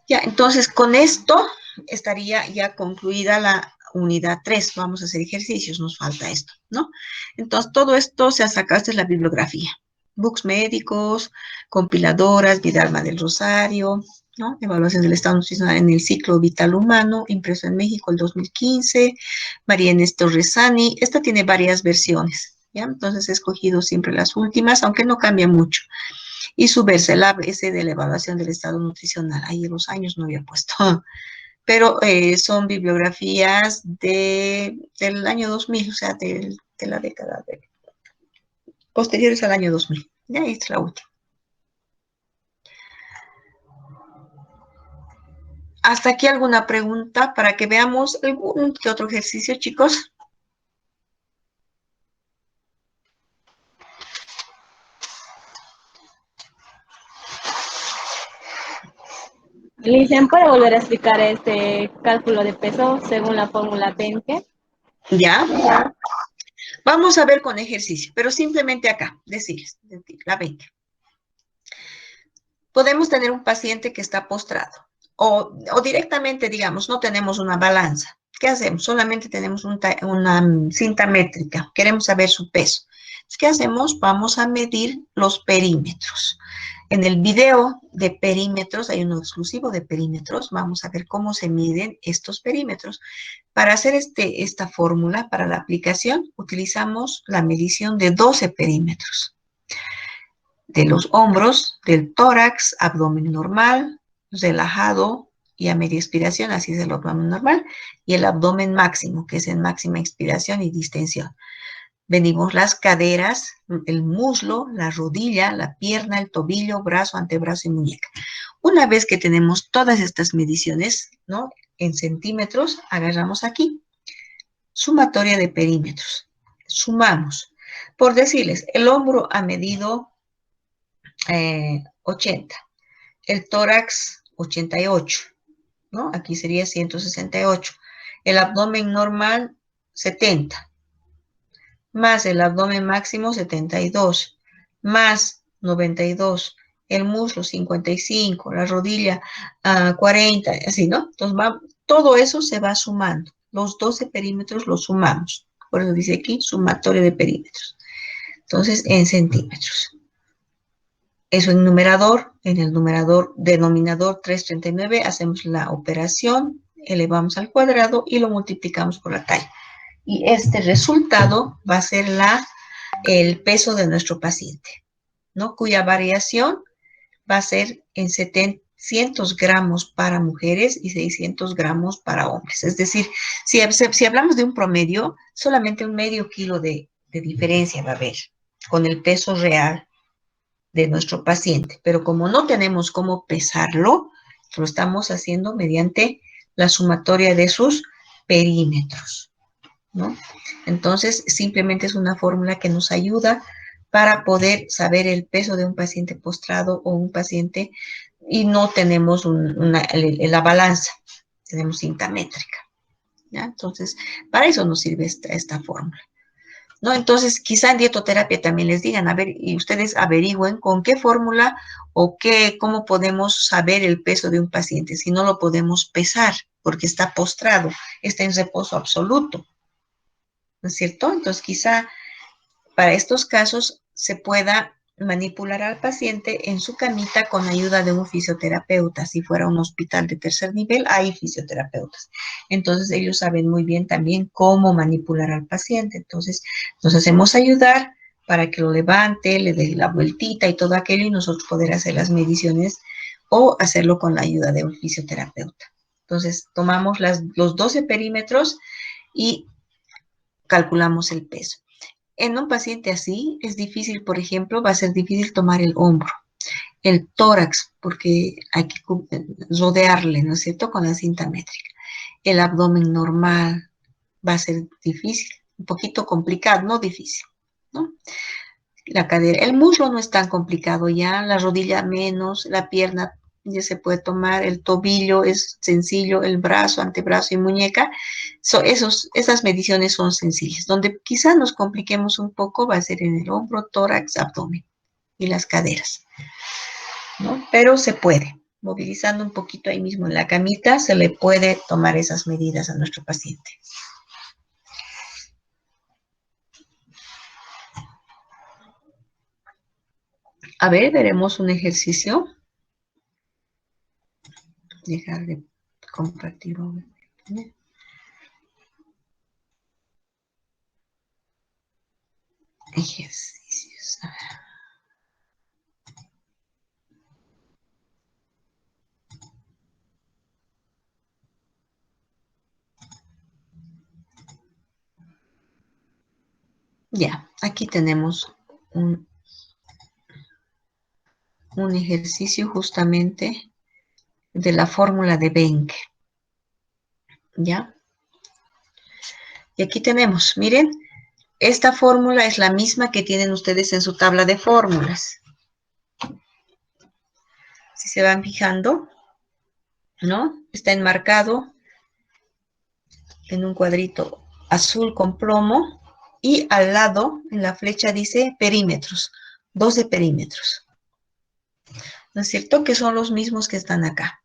Ya, entonces con esto estaría ya concluida la unidad 3. Vamos a hacer ejercicios, nos falta esto, ¿no? Entonces todo esto se ha sacado de la bibliografía. Books médicos, compiladoras, Vidalma del Rosario, ¿no? Evaluación del estado nutricional en el ciclo vital humano, impreso en México el 2015, María Inés Torresani. Esta tiene varias versiones, ¿ya? Entonces he escogido siempre las últimas, aunque no cambia mucho. Y su Verselab, ese de la evaluación del estado nutricional. Ahí los años no había puesto. Pero son bibliografías del año 2000, o sea, de la década posteriores al año 2000. Ya ahí está la última. ¿Hasta aquí alguna pregunta para que veamos algún que otro ejercicio, chicos? Licen, ¿puede volver a explicar este cálculo de peso según la fórmula 20? Ya. Vamos a ver con ejercicio, pero simplemente acá, decirles, la 20. Podemos tener un paciente que está postrado o directamente, digamos, no tenemos una balanza. ¿Qué hacemos? Solamente tenemos una cinta métrica. Queremos saber su peso. Entonces, ¿qué hacemos? Vamos a medir los perímetros. En el video de perímetros, hay uno exclusivo de perímetros. Vamos a ver cómo se miden estos perímetros. Para hacer esta fórmula, para la aplicación, utilizamos la medición de 12 perímetros. De los hombros, del tórax, abdomen normal, relajado y a media expiración, así es el abdomen normal, y el abdomen máximo, que es en máxima expiración y distensión. Medimos las caderas, el muslo, la rodilla, la pierna, el tobillo, brazo, antebrazo y muñeca. Una vez que tenemos todas estas mediciones, ¿no? En centímetros, agarramos aquí, sumatoria de perímetros. Sumamos. Por decirles, el hombro ha medido 80, el tórax 88, ¿no? Aquí sería 168. El abdomen normal 70, más el abdomen máximo 72, más 92, el muslo 55, la rodilla 40, así, ¿no? Entonces todo eso se va sumando. Los 12 perímetros los sumamos. Por eso dice aquí sumatoria de perímetros. Entonces, en centímetros. Eso en numerador, en el numerador denominador 339 hacemos la operación, elevamos al cuadrado y lo multiplicamos por la talla. Y este resultado va a ser el peso de nuestro paciente, ¿no? Cuya variación va a ser en 700 gramos para mujeres y 600 gramos para hombres. Es decir, si hablamos de un promedio, solamente un medio kilo de diferencia va a haber con el peso real de nuestro paciente. Pero como no tenemos cómo pesarlo, lo estamos haciendo mediante la sumatoria de sus perímetros, ¿no? Entonces, simplemente es una fórmula que nos ayuda para poder saber el peso de un paciente postrado o un paciente y no tenemos la balanza, tenemos cinta métrica, ¿ya? Entonces, para eso nos sirve esta fórmula, ¿no? Entonces, quizá en dietoterapia también les digan, a ver, y ustedes averigüen con qué fórmula o cómo podemos saber el peso de un paciente, si no lo podemos pesar porque está postrado, está en reposo absoluto, ¿no es cierto? Entonces, quizá para estos casos se pueda manipular al paciente en su camita con ayuda de un fisioterapeuta. Si fuera un hospital de tercer nivel, hay fisioterapeutas. Entonces, ellos saben muy bien también cómo manipular al paciente. Entonces, nos hacemos ayudar para que lo levante, le dé la vueltita y todo aquello y nosotros poder hacer las mediciones o hacerlo con la ayuda de un fisioterapeuta. Entonces, tomamos los 12 perímetros y calculamos el peso. En un paciente así es difícil, por ejemplo, va a ser difícil tomar el hombro, el tórax, porque hay que rodearle, ¿no es cierto?, con la cinta métrica. El abdomen normal va a ser difícil, un poquito complicado, no difícil, ¿no? La cadera, el muslo no es tan complicado ya, la rodilla menos, la pierna ya se puede tomar, el tobillo es sencillo, el brazo, antebrazo y muñeca, esas mediciones son sencillas. Donde quizá nos compliquemos un poco va a ser en el hombro, tórax, abdomen y las caderas, ¿no? Pero se puede, movilizando un poquito ahí mismo en la camita, se le puede tomar esas medidas a nuestro paciente. A ver, veremos un ejercicio. Dejar de compartir. Ejercicios. A ver. Ya, aquí tenemos un ejercicio justamente de la fórmula de Benck. ¿Ya? Y aquí tenemos, miren, esta fórmula es la misma que tienen ustedes en su tabla de fórmulas. Si se van fijando, ¿no? Está enmarcado en un cuadrito azul con plomo y al lado, en la flecha dice perímetros, 12 perímetros. ¿No es cierto? Que son los mismos que están acá.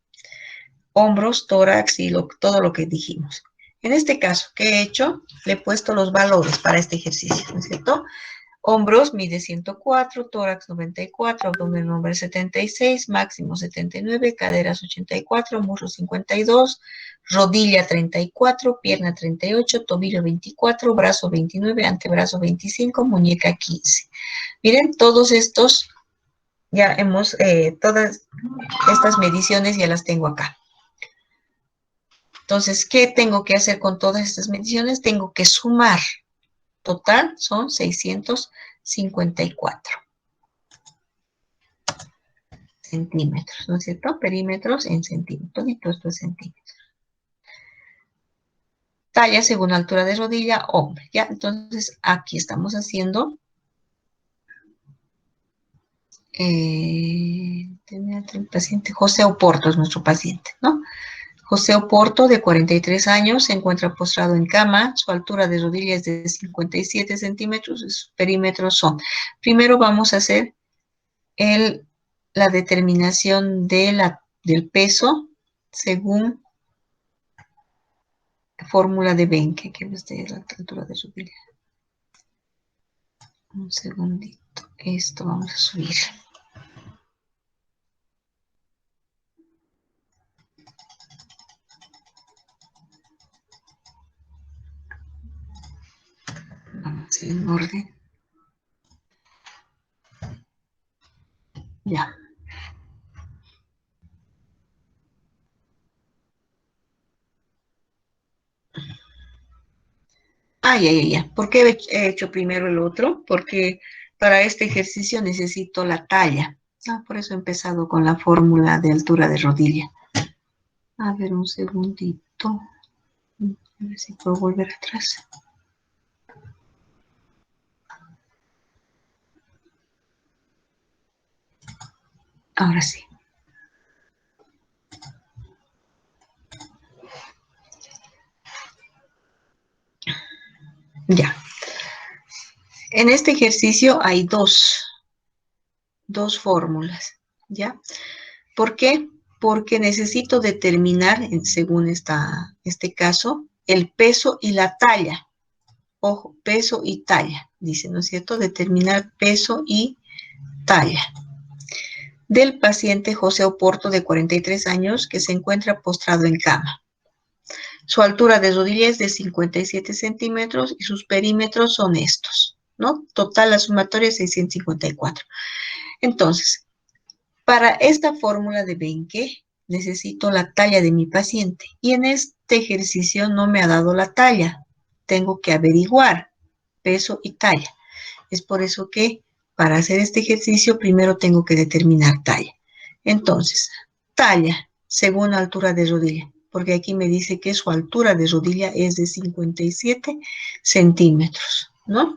Hombros, tórax y todo lo que dijimos. En este caso, ¿qué he hecho? Le he puesto los valores para este ejercicio, ¿no es cierto? Hombros mide 104, tórax 94, abdomen nombre 76, máximo 79, caderas 84, muslo 52, rodilla 34, pierna 38, tobillo 24, brazo 29, antebrazo 25, muñeca 15. Miren, todos estos, ya hemos, todas estas mediciones ya las tengo acá. Entonces, ¿qué tengo que hacer con todas estas mediciones? Tengo que sumar Total son 654 centímetros, ¿no es cierto? Perímetros en centímetros, y todo esto es centímetros. Talla según altura de rodilla, hombre, ¿ya? Entonces, aquí estamos haciendo... tenía el paciente, José Oporto es nuestro paciente, ¿no? José Oporto, de 43 años, se encuentra postrado en cama, su altura de rodilla es de 57 centímetros, y sus perímetros son... Primero vamos a hacer la determinación del peso según fórmula de Benke, que es de la altura de rodilla. Un segundito, esto vamos a subir. Vamos en orden. Ya. Ya. ¿Por qué he hecho primero el otro? Porque para este ejercicio necesito la talla. Por eso he empezado con la fórmula de altura de rodilla. A ver, un segundito. A ver si puedo volver atrás. Ahora sí. Ya. En este ejercicio hay dos fórmulas, ¿ya? ¿Por qué? Porque necesito determinar, según este caso, el peso y la talla. Ojo, peso y talla, dice, ¿no es cierto? Determinar peso y talla del paciente José Oporto, de 43 años, que se encuentra postrado en cama. Su altura de rodilla es de 57 centímetros y sus perímetros son estos, ¿no? Total, la sumatoria es 654. Entonces, para esta fórmula de Benke, necesito la talla de mi paciente. Y en este ejercicio no me ha dado la talla. Tengo que averiguar peso y talla. Es por eso que para hacer este ejercicio primero tengo que determinar talla. Entonces, talla según altura de rodilla, porque aquí me dice que su altura de rodilla es de 57 centímetros, ¿no?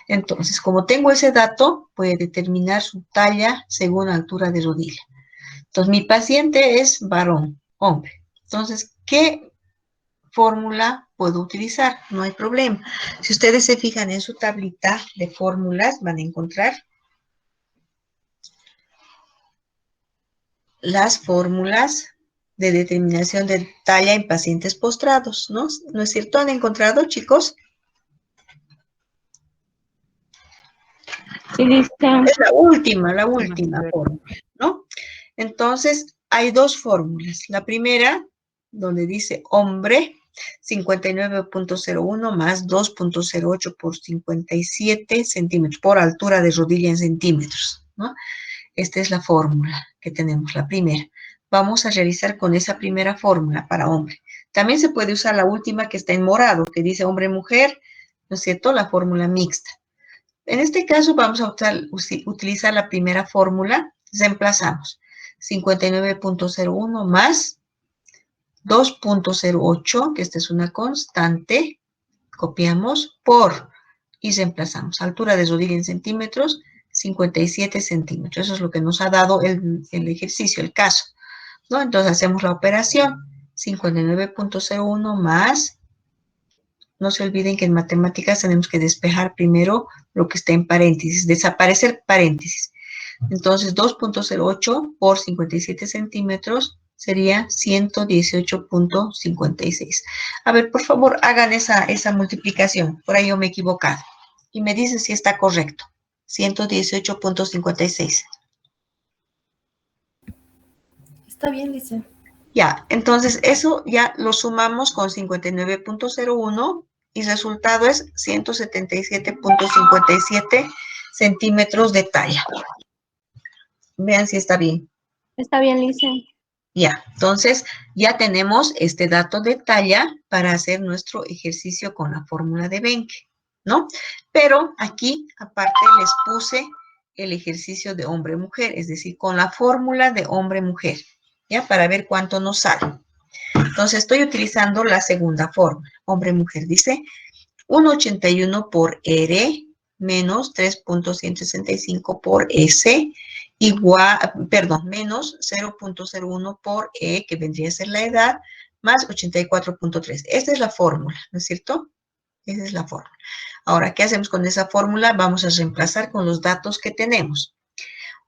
Entonces, como tengo ese dato, voy a determinar su talla según altura de rodilla. Entonces, mi paciente es varón, hombre. Entonces, ¿qué fórmula puedo utilizar? No hay problema. Si ustedes se fijan en su tablita de fórmulas, van a encontrar las fórmulas de determinación de talla en pacientes postrados, ¿no? ¿No es cierto? ¿Han encontrado, chicos? Sí, dice. Es la última fórmula, ¿no? Entonces, hay dos fórmulas. La primera, donde dice hombre, 59.01 más 2.08 por 57 centímetros, por altura de rodilla en centímetros, ¿no? Esta es la fórmula que tenemos, la primera. Vamos a realizar con esa primera fórmula para hombre. También se puede usar la última que está en morado, que dice hombre-mujer, ¿no es cierto? La fórmula mixta. En este caso vamos a utilizar la primera fórmula, reemplazamos 59.01 más 2.08, que esta es una constante, copiamos por y reemplazamos. Altura de rodilla en centímetros, 57 centímetros. Eso es lo que nos ha dado el ejercicio, el caso, ¿no? Entonces hacemos la operación, 59.01 más, no se olviden que en matemáticas tenemos que despejar primero lo que está en paréntesis, desaparecer paréntesis. Entonces 2.08 por 57 centímetros sería 118.56. A ver, por favor, hagan esa multiplicación. Por ahí yo me he equivocado. Y me dicen si está correcto. 118.56. Está bien, dice. Ya, entonces eso ya lo sumamos con 59.01 y el resultado es 177.57 centímetros de talla. Vean si está bien. Está bien, Lice. Ya, entonces ya tenemos este dato de talla para hacer nuestro ejercicio con la fórmula de Benke, ¿no? Pero aquí, aparte, les puse el ejercicio de hombre-mujer, es decir, con la fórmula de hombre-mujer, ¿ya? Para ver cuánto nos sale. Entonces, estoy utilizando la segunda fórmula. Hombre-mujer dice 1,81 por R menos 3,165 por S igual, perdón, menos 0,01 por E, que vendría a ser la edad, más 84,3. Esta es la fórmula, ¿no es cierto? Esa es la fórmula. Ahora, ¿qué hacemos con esa fórmula? Vamos a reemplazar con los datos que tenemos.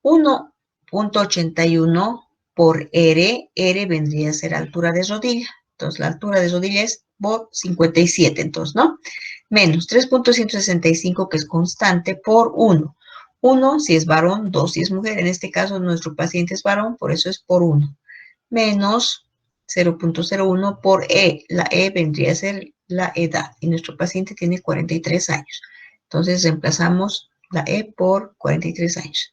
1,81 por R, R vendría a ser altura de rodilla. Entonces, la altura de rodilla es por 57, entonces, ¿no? Menos 3,165, que es constante, por 1. 1 si es varón, 2 si es mujer. En este caso, nuestro paciente es varón, por eso es por 1. Menos 0,01 por E. La E vendría a ser la edad. Y nuestro paciente tiene 43 años. Entonces, reemplazamos la E por 43 años,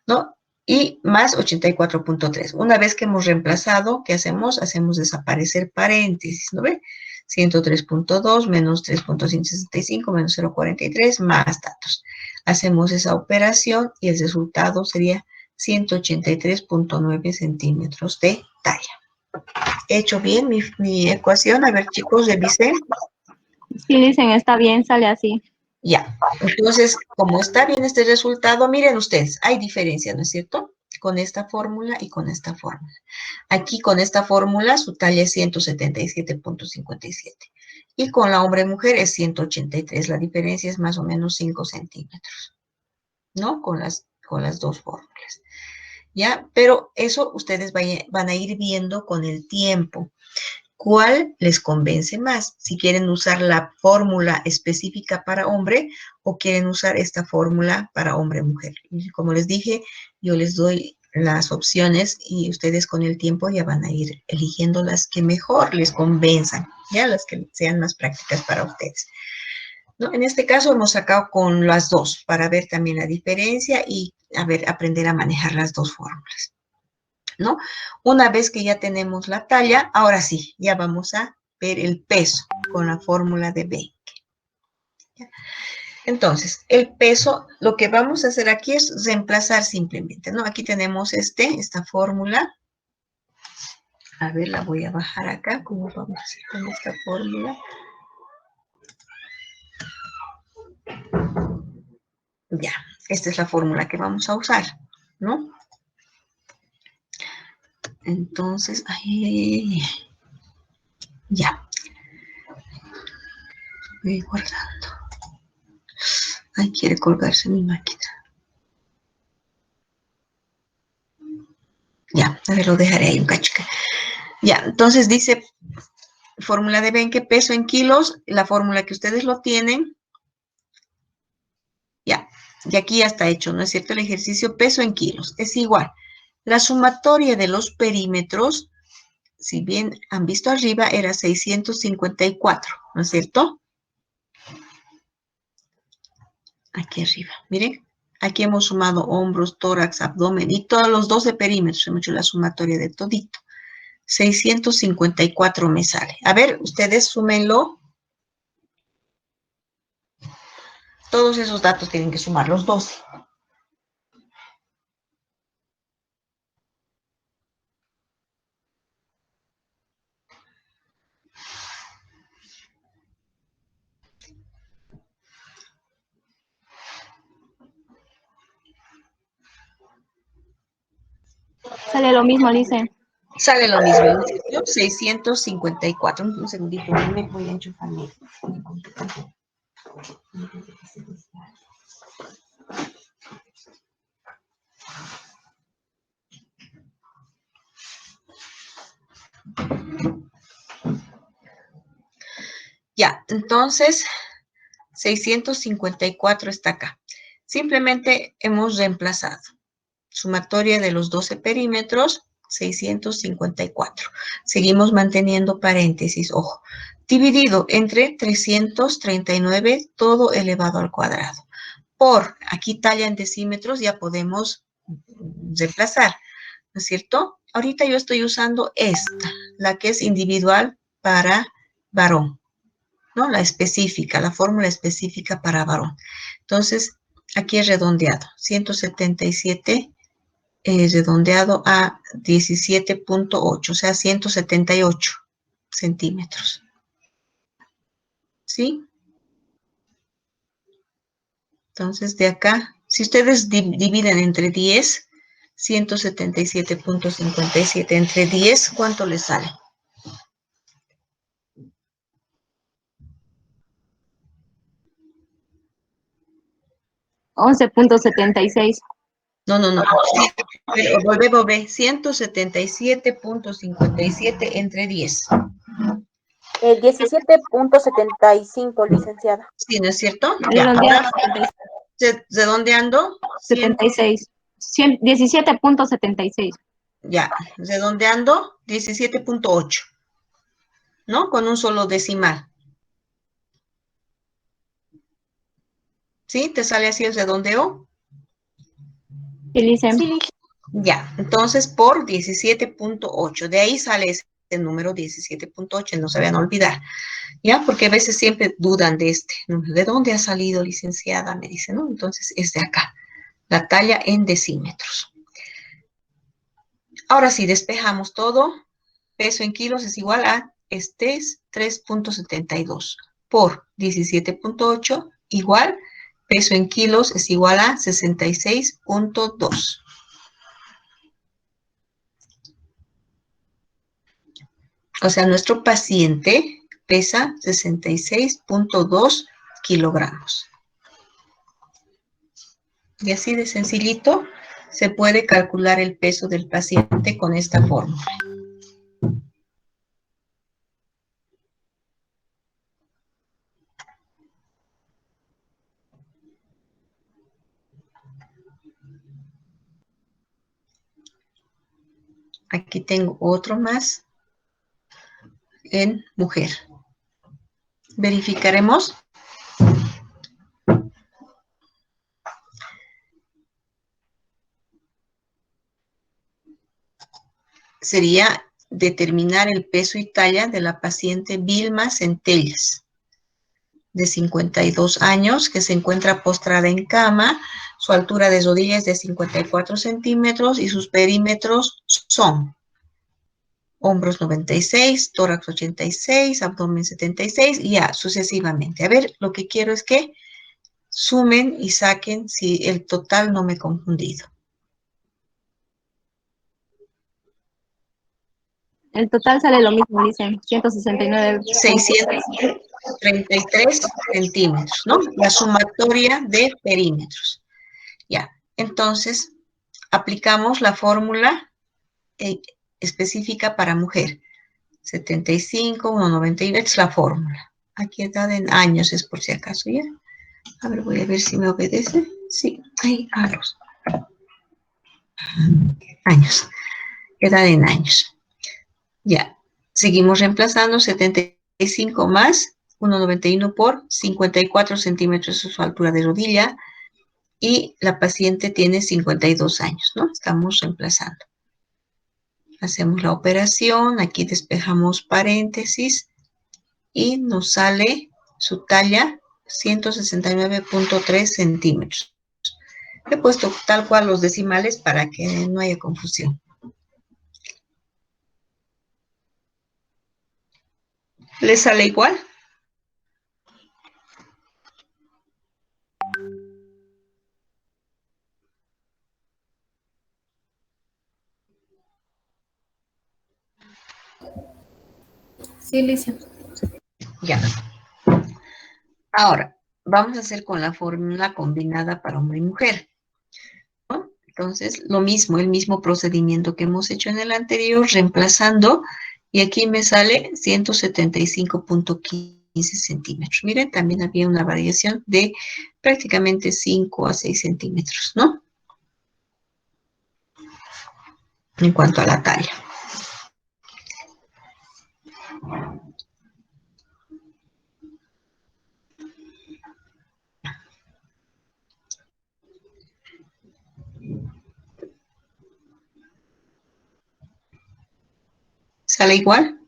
¿no? Y más 84,3. Una vez que hemos reemplazado, ¿qué hacemos? Hacemos desaparecer paréntesis, ¿no ve? 103,2 menos 3,165 menos 0,43 más datos. Hacemos esa operación y el resultado sería 183,9 centímetros de talla. ¿He hecho bien mi ecuación? A ver, chicos, revisen. Sí, dicen, está bien, sale así. Ya, entonces, como está bien este resultado, miren ustedes, hay diferencia, ¿no es cierto? Con esta fórmula y con esta fórmula. Aquí con esta fórmula su talla es 177,57 y con la hombre-mujer es 183. La diferencia es más o menos 5 centímetros, ¿no? Con las dos fórmulas, ¿ya? Pero eso ustedes van a ir viendo con el tiempo. ¿Cuál les convence más? Si quieren usar la fórmula específica para hombre o quieren usar esta fórmula para hombre-mujer. Como les dije, yo les doy las opciones y ustedes con el tiempo ya van a ir eligiendo las que mejor les convenzan, ya las que sean más prácticas para ustedes, ¿no? En este caso hemos sacado con las dos para ver también la diferencia y aprender a manejar las dos fórmulas, ¿no? Una vez que ya tenemos la talla, ahora sí, ya vamos a ver el peso con la fórmula de Benke. Entonces, el peso, lo que vamos a hacer aquí es reemplazar simplemente, ¿no? Aquí tenemos esta fórmula. A ver, la voy a bajar acá. ¿Cómo vamos a hacer con esta fórmula? Ya, esta es la fórmula que vamos a usar, ¿no? Entonces, ya. Voy guardando. Ay, quiere colgarse mi máquina. Ya, a ver, lo dejaré ahí un cacho. Ya, entonces dice, fórmula de Benke, peso en kilos, la fórmula que ustedes lo tienen. Ya, y aquí ya está hecho, ¿no es cierto? El ejercicio peso en kilos es igual. La sumatoria de los perímetros, si bien han visto arriba, era 654, ¿no es cierto? Aquí arriba, miren. Aquí hemos sumado hombros, tórax, abdomen y todos los 12 perímetros. Hemos hecho la sumatoria de todito. 654 me sale. A ver, ustedes súmenlo. Todos esos datos tienen que sumar los 12. Sale lo mismo, dice. Sale lo mismo, ¿no? 654. Un segundito, me voy a enchufar mi computadora. Ya, entonces 654 está acá. Simplemente hemos reemplazado. Sumatoria de los 12 perímetros, 654. Seguimos manteniendo paréntesis, ojo. Dividido entre 339, todo elevado al cuadrado. Por, aquí talla en decímetros, ya podemos reemplazar, ¿no es cierto? Ahorita yo estoy usando esta, la que es individual para varón. ¿no? La específica, la fórmula específica para varón. Entonces, aquí es redondeado. 177 redondeado a 17.8, o sea, 178 centímetros. ¿Sí? Entonces, de acá, si ustedes dividen entre 10, 177.57 entre 10, ¿cuánto les sale? 11.76. No. Sí, pero volvemos a ver. 177.57 entre 10. 17.75, licenciada. ¿Sí, no es cierto? Ya. Redondeado Ahora, redondeando, 76. 17.76. ya, redondeando, 17.8, ¿no? Con un solo decimal. ¿Sí? ¿Te sale así el redondeo? ¿Qué dicen? Sí, licenciada. Ya, entonces por 17.8. De ahí sale ese número 17.8, no se vayan a olvidar. ¿Ya? Porque a veces siempre dudan de este. ¿De dónde ha salido, licenciada? Me dice, ¿no? Entonces es de acá. La talla en decímetros. Ahora sí, despejamos todo. Peso en kilos es igual a, este es 3.72 por 17.8 igual, peso en kilos es igual a 66.2. O sea, nuestro paciente pesa 66.2 kilogramos. Y así de sencillito se puede calcular el peso del paciente con esta fórmula. Aquí tengo otro más en mujer. Verificaremos. Sería determinar el peso y talla de la paciente Vilma Centellas, de 52 años, que se encuentra postrada en cama. Su altura de rodilla es de 54 centímetros y sus perímetros son hombros 96, tórax 86, abdomen 76 y ya sucesivamente. A ver, lo que quiero es que sumen y saquen si el total no me he confundido. El total sale lo mismo, dicen. 169. 633 centímetros, ¿no? La sumatoria de perímetros. Ya, entonces aplicamos la fórmula específica para mujer. 75, 1,90, es la fórmula. Aquí edad en años, es por si acaso, ¿ya? A ver, voy a ver si me obedece. Sí, ahí, años. Edad en años. Ya, seguimos reemplazando 75 más 1,91 por 54 centímetros de su altura de rodilla y la paciente tiene 52 años, ¿no? Estamos reemplazando. Hacemos la operación, aquí despejamos paréntesis y nos sale su talla 169.3 centímetros. He puesto tal cual los decimales para que no haya confusión. ¿Les sale igual? Sí, Licia. Ya. Ahora, vamos a hacer con la fórmula combinada para hombre y mujer, ¿no? Entonces, lo mismo, el mismo procedimiento que hemos hecho en el anterior, reemplazando, y aquí me sale 175.15 centímetros. Miren, también había una variación de prácticamente 5 a 6 centímetros, ¿no? En cuanto a la talla. ¿Sale igual?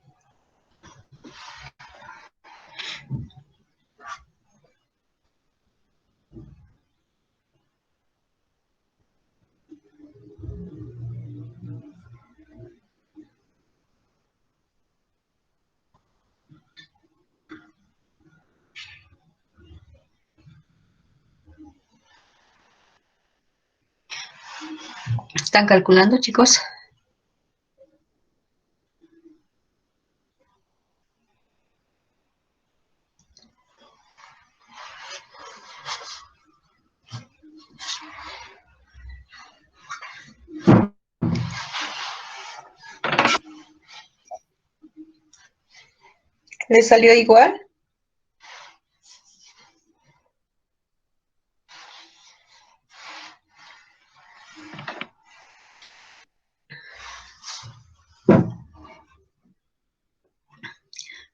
¿Están calculando, chicos? ¿Les salió igual?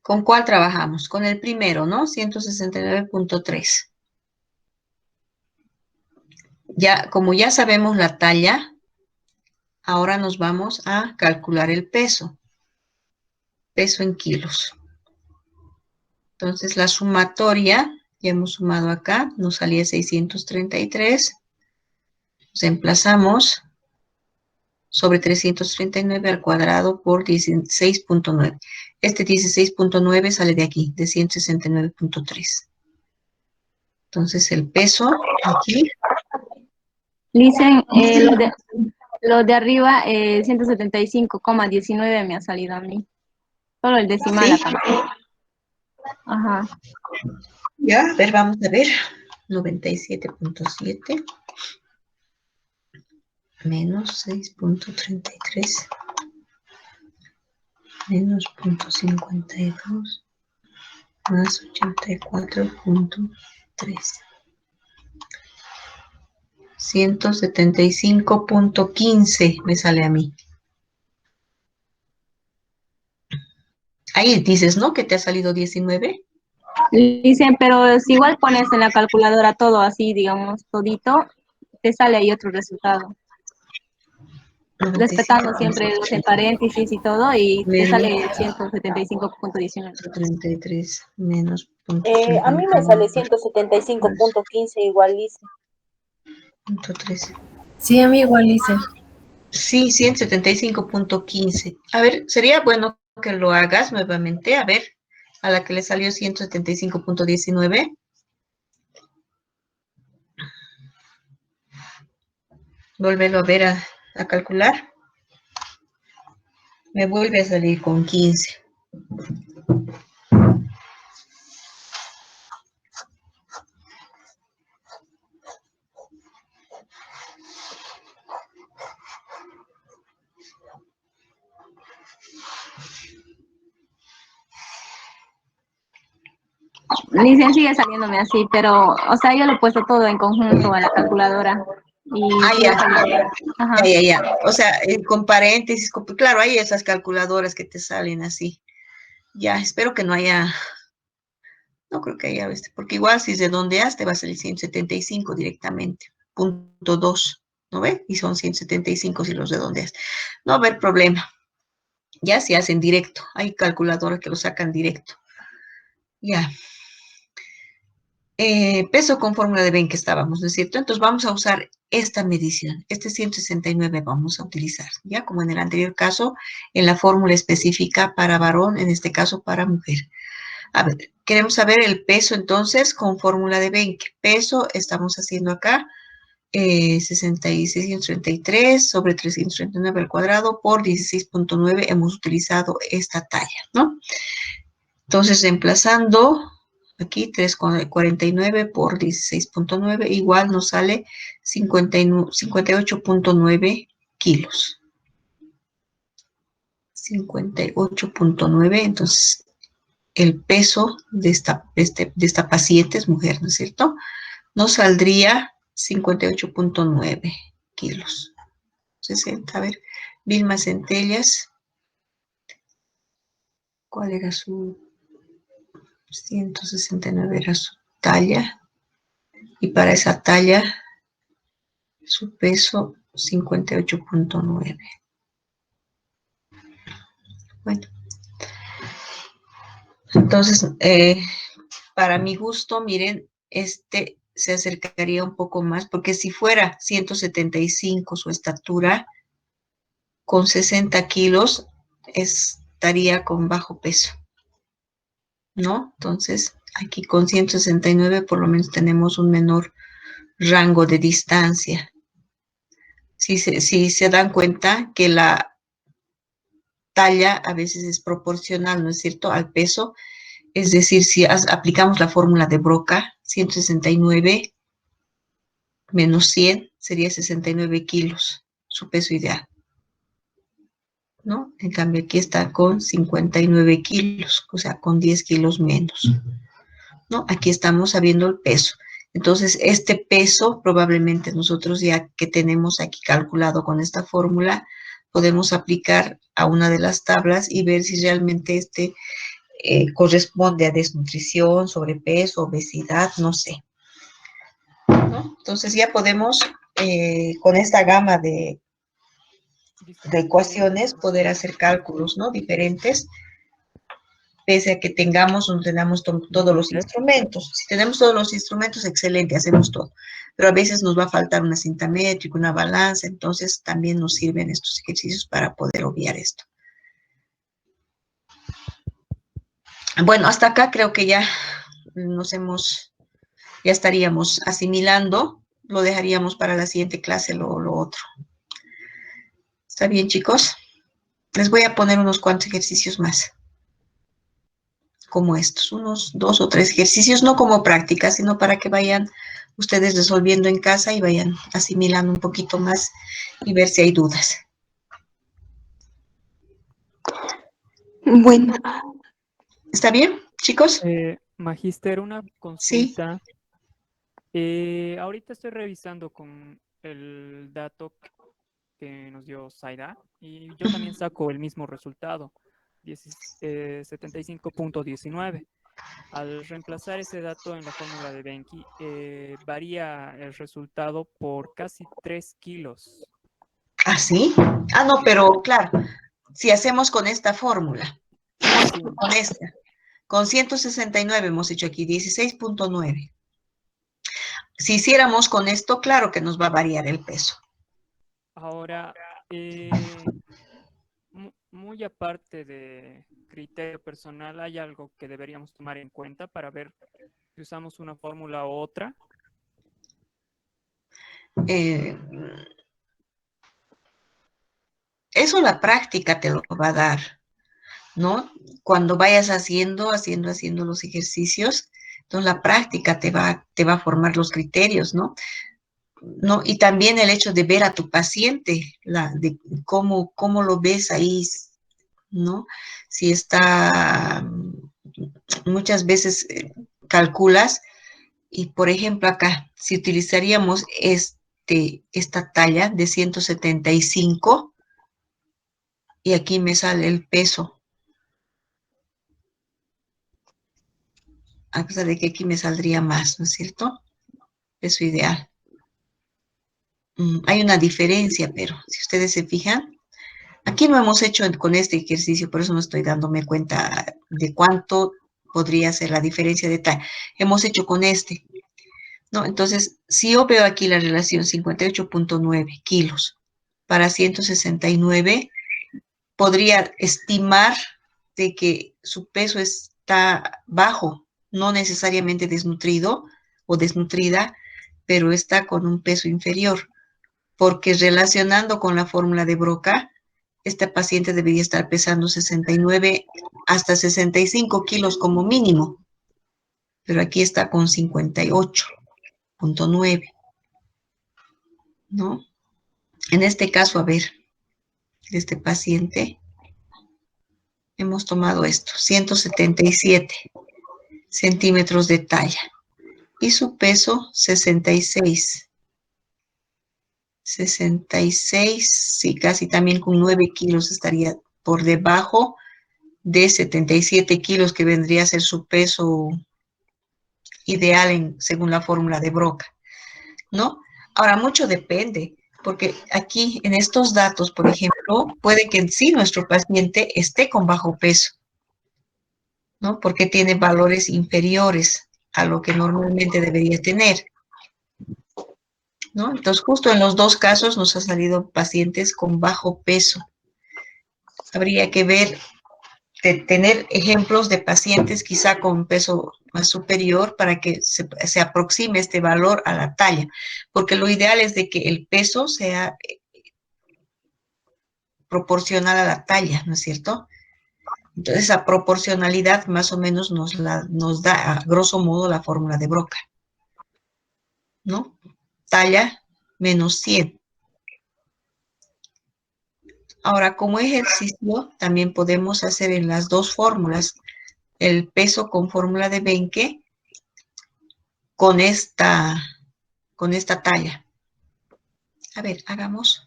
¿Con cuál trabajamos? Con el primero, ¿no? 169.3. Ya, como ya sabemos la talla, ahora nos vamos a calcular el peso. Peso en kilos. Entonces, la sumatoria, ya hemos sumado acá, nos salía 633. Nos emplazamos sobre 339 al cuadrado por 16.9. Este 16.9 sale de aquí, de 169.3. Entonces, el peso aquí. Dicen, lo de arriba, 175,19 me ha salido a mí. Solo el decimal ¿Sí? acá. Ajá. Ya, a ver, vamos a ver. 97.7 menos 6.33 menos 0.52 más 84.3. 175.15 me sale a mí. Ahí dices, ¿no? Que te ha salido 19. Dicen, pero si igual pones en la calculadora todo así, digamos, todito, te sale ahí otro resultado. Respetando siempre los en 97.8 paréntesis y todo, y te menos sale 175,19. 33 menos A mí me sale 0.51 175.15 igual, Lice. punto 13. Sí, a mí igual hice. Sí, 175.15. A ver, sería bueno que lo hagas nuevamente. A ver, a la que le salió 175.19. Vuélvelo a ver a calcular. Me vuelve a salir con 15. Dicen, sigue saliéndome así, pero, o sea, yo lo he puesto todo en conjunto a la calculadora. Y sigue Ya. saliendo. Ajá. Ya. O sea, con paréntesis, claro, hay esas calculadoras que te salen así. Ya, espero que no haya, no creo que haya, porque igual si redondeas te va a salir 175 directamente, punto 2, ¿no ve? Y son 175 si los redondeas. No va a haber problema. Ya se hacen directo. Hay calculadoras que lo sacan directo. Ya. Peso con fórmula de Ben que estábamos, ¿no es cierto? Entonces vamos a usar esta medición. Este 169 vamos a utilizar, ¿ya? Como en el anterior caso, en la fórmula específica para varón, en este caso para mujer. A ver, queremos saber el peso entonces con fórmula de Ben. ¿Qué peso estamos haciendo acá? 633 sobre 339 al cuadrado por 16.9 hemos utilizado esta talla, ¿no? Entonces, reemplazando aquí 349 por 16.9, igual nos sale 58.9 kilos. 58.9, entonces el peso de esta paciente es mujer, ¿no es cierto? Nos saldría 58.9 kilos. 60, a ver, Vilma Centellas, ¿cuál era su 169 era su talla? Y para esa talla, su peso 58.9. Bueno, entonces, para mi gusto, miren, este se acercaría un poco más, porque si fuera 175 su estatura, con 60 kilos, estaría con bajo peso, ¿no? Entonces, aquí con 169 por lo menos tenemos un menor rango de distancia. Si se dan cuenta que la talla a veces es proporcional, ¿no es cierto?, al peso. Es decir, si aplicamos la fórmula de Broca, 169 menos 100 sería 69 kilos, su peso ideal, ¿no? En cambio, aquí está con 59 kilos, o sea, con 10 kilos menos, ¿no? Aquí estamos sabiendo el peso. Entonces, este peso probablemente nosotros ya que tenemos aquí calculado con esta fórmula, podemos aplicar a una de las tablas y ver si realmente corresponde a desnutrición, sobrepeso, obesidad, no sé, ¿no? Entonces ya podemos, con esta gama de ecuaciones, poder hacer cálculos, ¿no?, diferentes, pese a que tengamos o no tengamos todos los instrumentos. Si tenemos todos los instrumentos, excelente, hacemos todo. Pero a veces nos va a faltar una cinta métrica, una balanza, entonces también nos sirven estos ejercicios para poder obviar esto. Bueno, hasta acá creo que ya ya estaríamos asimilando, lo dejaríamos para la siguiente clase lo otro. ¿Está bien, chicos? Les voy a poner unos cuantos ejercicios más, como estos, unos 2 o 3 ejercicios, no como práctica, sino para que vayan ustedes resolviendo en casa y vayan asimilando un poquito más y ver si hay dudas. Bueno, ¿está bien, chicos? Magíster, una Sí. consulta. Ahorita estoy revisando con el dato que nos dio Zaida y yo también saco el mismo resultado, 75.19. Al reemplazar ese dato en la fórmula de Benki, varía el resultado por casi 3 kilos. ¿Ah, sí? Ah, no, pero claro, si hacemos con esta fórmula, Sí. con esta, con 169 hemos hecho aquí 16.9. Si hiciéramos con esto, claro que nos va a variar el peso. Ahora, muy aparte de criterio personal, ¿hay algo que deberíamos tomar en cuenta para ver si usamos una fórmula u otra? Eso la práctica te lo va a dar, ¿no? Cuando vayas haciendo los ejercicios, entonces la práctica te va a formar los criterios, ¿no? ¿No? Y también el hecho de ver a tu paciente, de cómo lo ves ahí, ¿no? Si está, muchas veces calculas, y por ejemplo acá, si utilizaríamos esta talla de 175, y aquí me sale el peso, a pesar de que aquí me saldría más, ¿no es cierto? Peso ideal. Hay una diferencia, pero si ustedes se fijan, aquí no hemos hecho con este ejercicio, por eso no estoy dándome cuenta de cuánto podría ser la diferencia de tal. Hemos hecho con este, ¿no? Entonces, si yo veo aquí la relación 58.9 kilos para 169, podría estimar de que su peso está bajo, no necesariamente desnutrido o desnutrida, pero está con un peso inferior, porque relacionando con la fórmula de Broca, esta paciente debería estar pesando 69 hasta 65 kilos como mínimo, pero aquí está con 58.9, ¿no? En este caso, a ver, de este paciente, hemos tomado esto, 177 centímetros de talla, y su peso 66, sí, casi también con 9 kilos estaría por debajo de 77 kilos, que vendría a ser su peso ideal según la fórmula de Broca, ¿no? Ahora, mucho depende, porque aquí en estos datos, por ejemplo, puede que sí nuestro paciente esté con bajo peso, ¿no? Porque tiene valores inferiores a lo que normalmente debería tener, ¿no? Entonces, justo en los dos casos nos ha salido pacientes con bajo peso. Habría que ver, tener ejemplos de pacientes quizá con peso más superior para que se aproxime este valor a la talla, porque lo ideal es de que el peso sea proporcional a la talla, ¿no es cierto? Entonces, esa proporcionalidad más o menos nos da, a grosso modo, la fórmula de Broca, ¿no? Talla menos 100. Ahora, como ejercicio, también podemos hacer en las dos fórmulas el peso con fórmula de Benke con esta talla. A ver, hagamos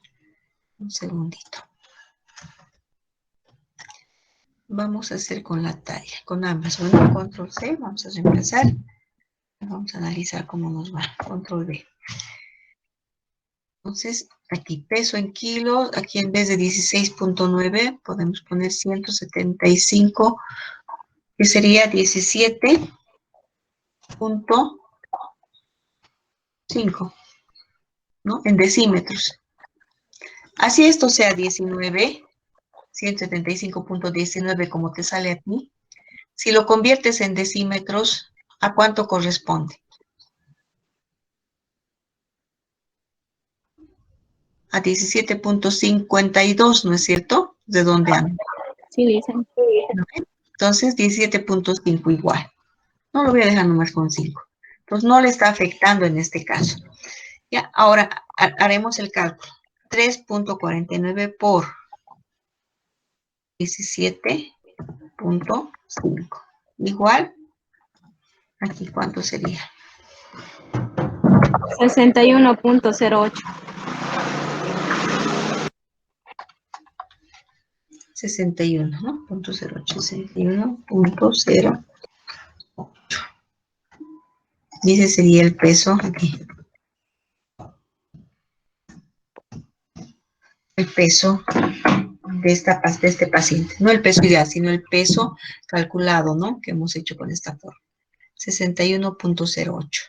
un segundito. Vamos a hacer con la talla, con ambas. Bueno, control C, vamos a reemplazar. Vamos a analizar cómo nos va. Control V. Entonces, aquí peso en kilos, aquí en vez de 16.9 podemos poner 175, que sería 17.5, ¿no? En decímetros. Así esto sea 19, 175.19 como te sale aquí. Si lo conviertes en decímetros, ¿a cuánto corresponde? A 17.52, ¿no es cierto? ¿De dónde ando? Sí, dicen. Entonces, 17.5 igual. No lo voy a dejar nomás con 5. Entonces, no le está afectando en este caso. Ya, ahora haremos el cálculo. 3.49 por 17.5. Igual, aquí, ¿cuánto sería? 61.08. 61, ¿no? Punto 08, 61.08. Y ese sería el peso aquí. El peso de este paciente. No el peso ideal, sino el peso calculado, ¿no? Que hemos hecho con esta forma. 61.08.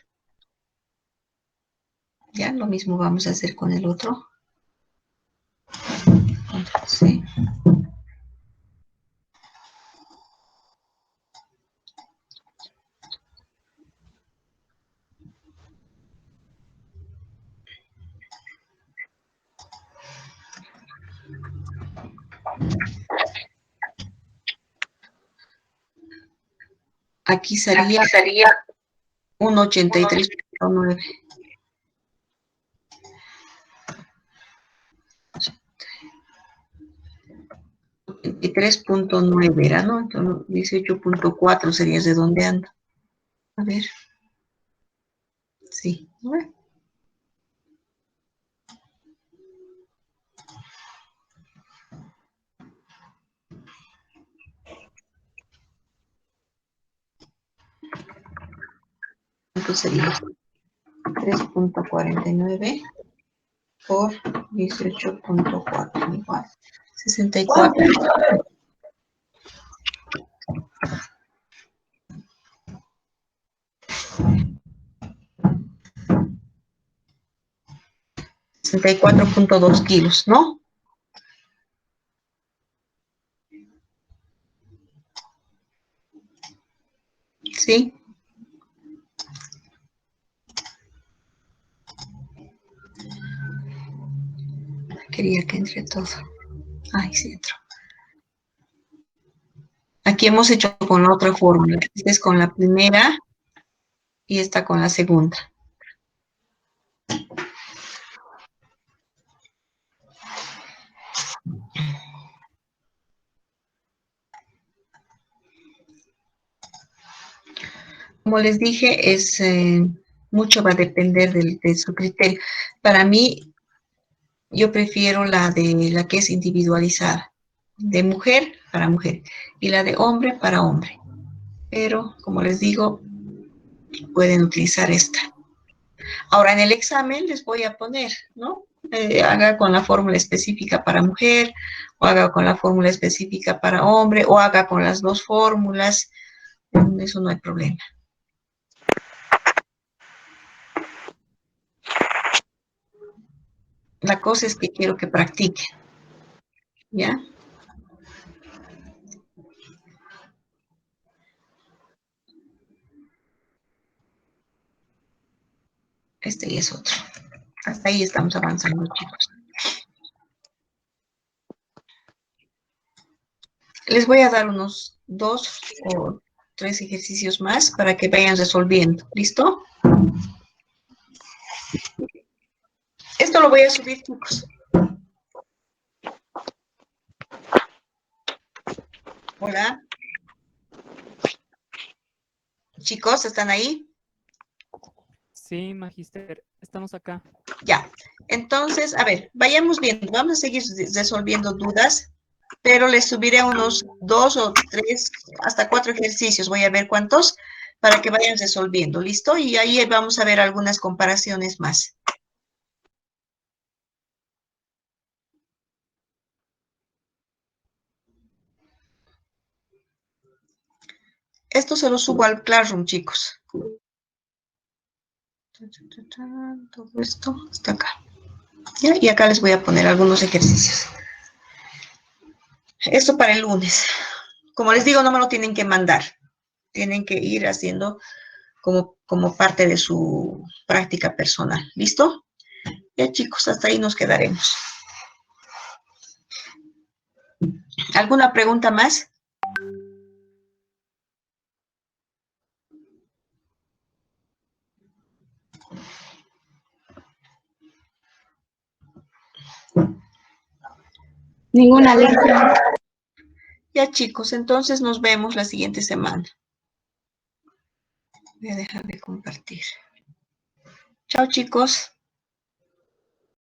Ya, lo mismo vamos a hacer con el otro. Sí. Aquí sería un 83.9. Y 3.9 era, ¿no? Entonces 18.4 sería de dónde anda. A ver. Sí. A ver. ¿Cuánto sería? 3.49 por 18.4 igual. 64. 64.2 kilos, ¿no? Sí. Quería que entre todo. Ay, sí entró. Aquí hemos hecho con la otra fórmula. Esta es con la primera y esta con la segunda. Como les dije, mucho va a depender de su criterio. Para mí, yo prefiero la que es individualizada, de mujer para mujer, y la de hombre para hombre. Pero, como les digo, pueden utilizar esta. Ahora, en el examen les voy a poner, ¿no? Haga con la fórmula específica para mujer, o haga con la fórmula específica para hombre, o haga con las dos fórmulas. Eso no hay problema. La cosa es que quiero que practiquen, ¿ya? Este y es otro. Hasta ahí estamos avanzando, chicos. Les voy a dar unos 2 o 3 ejercicios más para que vayan resolviendo. ¿Listo? Esto lo voy a subir, chicos. Hola. Chicos, ¿están ahí? Sí, Magister, estamos acá. Ya. Entonces, a ver, vayamos viendo. Vamos a seguir resolviendo dudas, pero les subiré unos 2 o 3, hasta 4 ejercicios. Voy a ver cuántos para que vayan resolviendo. ¿Listo? Y ahí vamos a ver algunas comparaciones más. Esto se lo subo al Classroom, chicos. Todo esto está acá. ¿Ya? Y acá les voy a poner algunos ejercicios. Esto para el lunes. Como les digo, no me lo tienen que mandar. Tienen que ir haciendo como parte de su práctica personal. ¿Listo? Ya, chicos, hasta ahí nos quedaremos. ¿Alguna pregunta más? Ninguna, Alicia. Ya, chicos, entonces nos vemos la siguiente semana. Voy a dejar de compartir. Chao, chicos.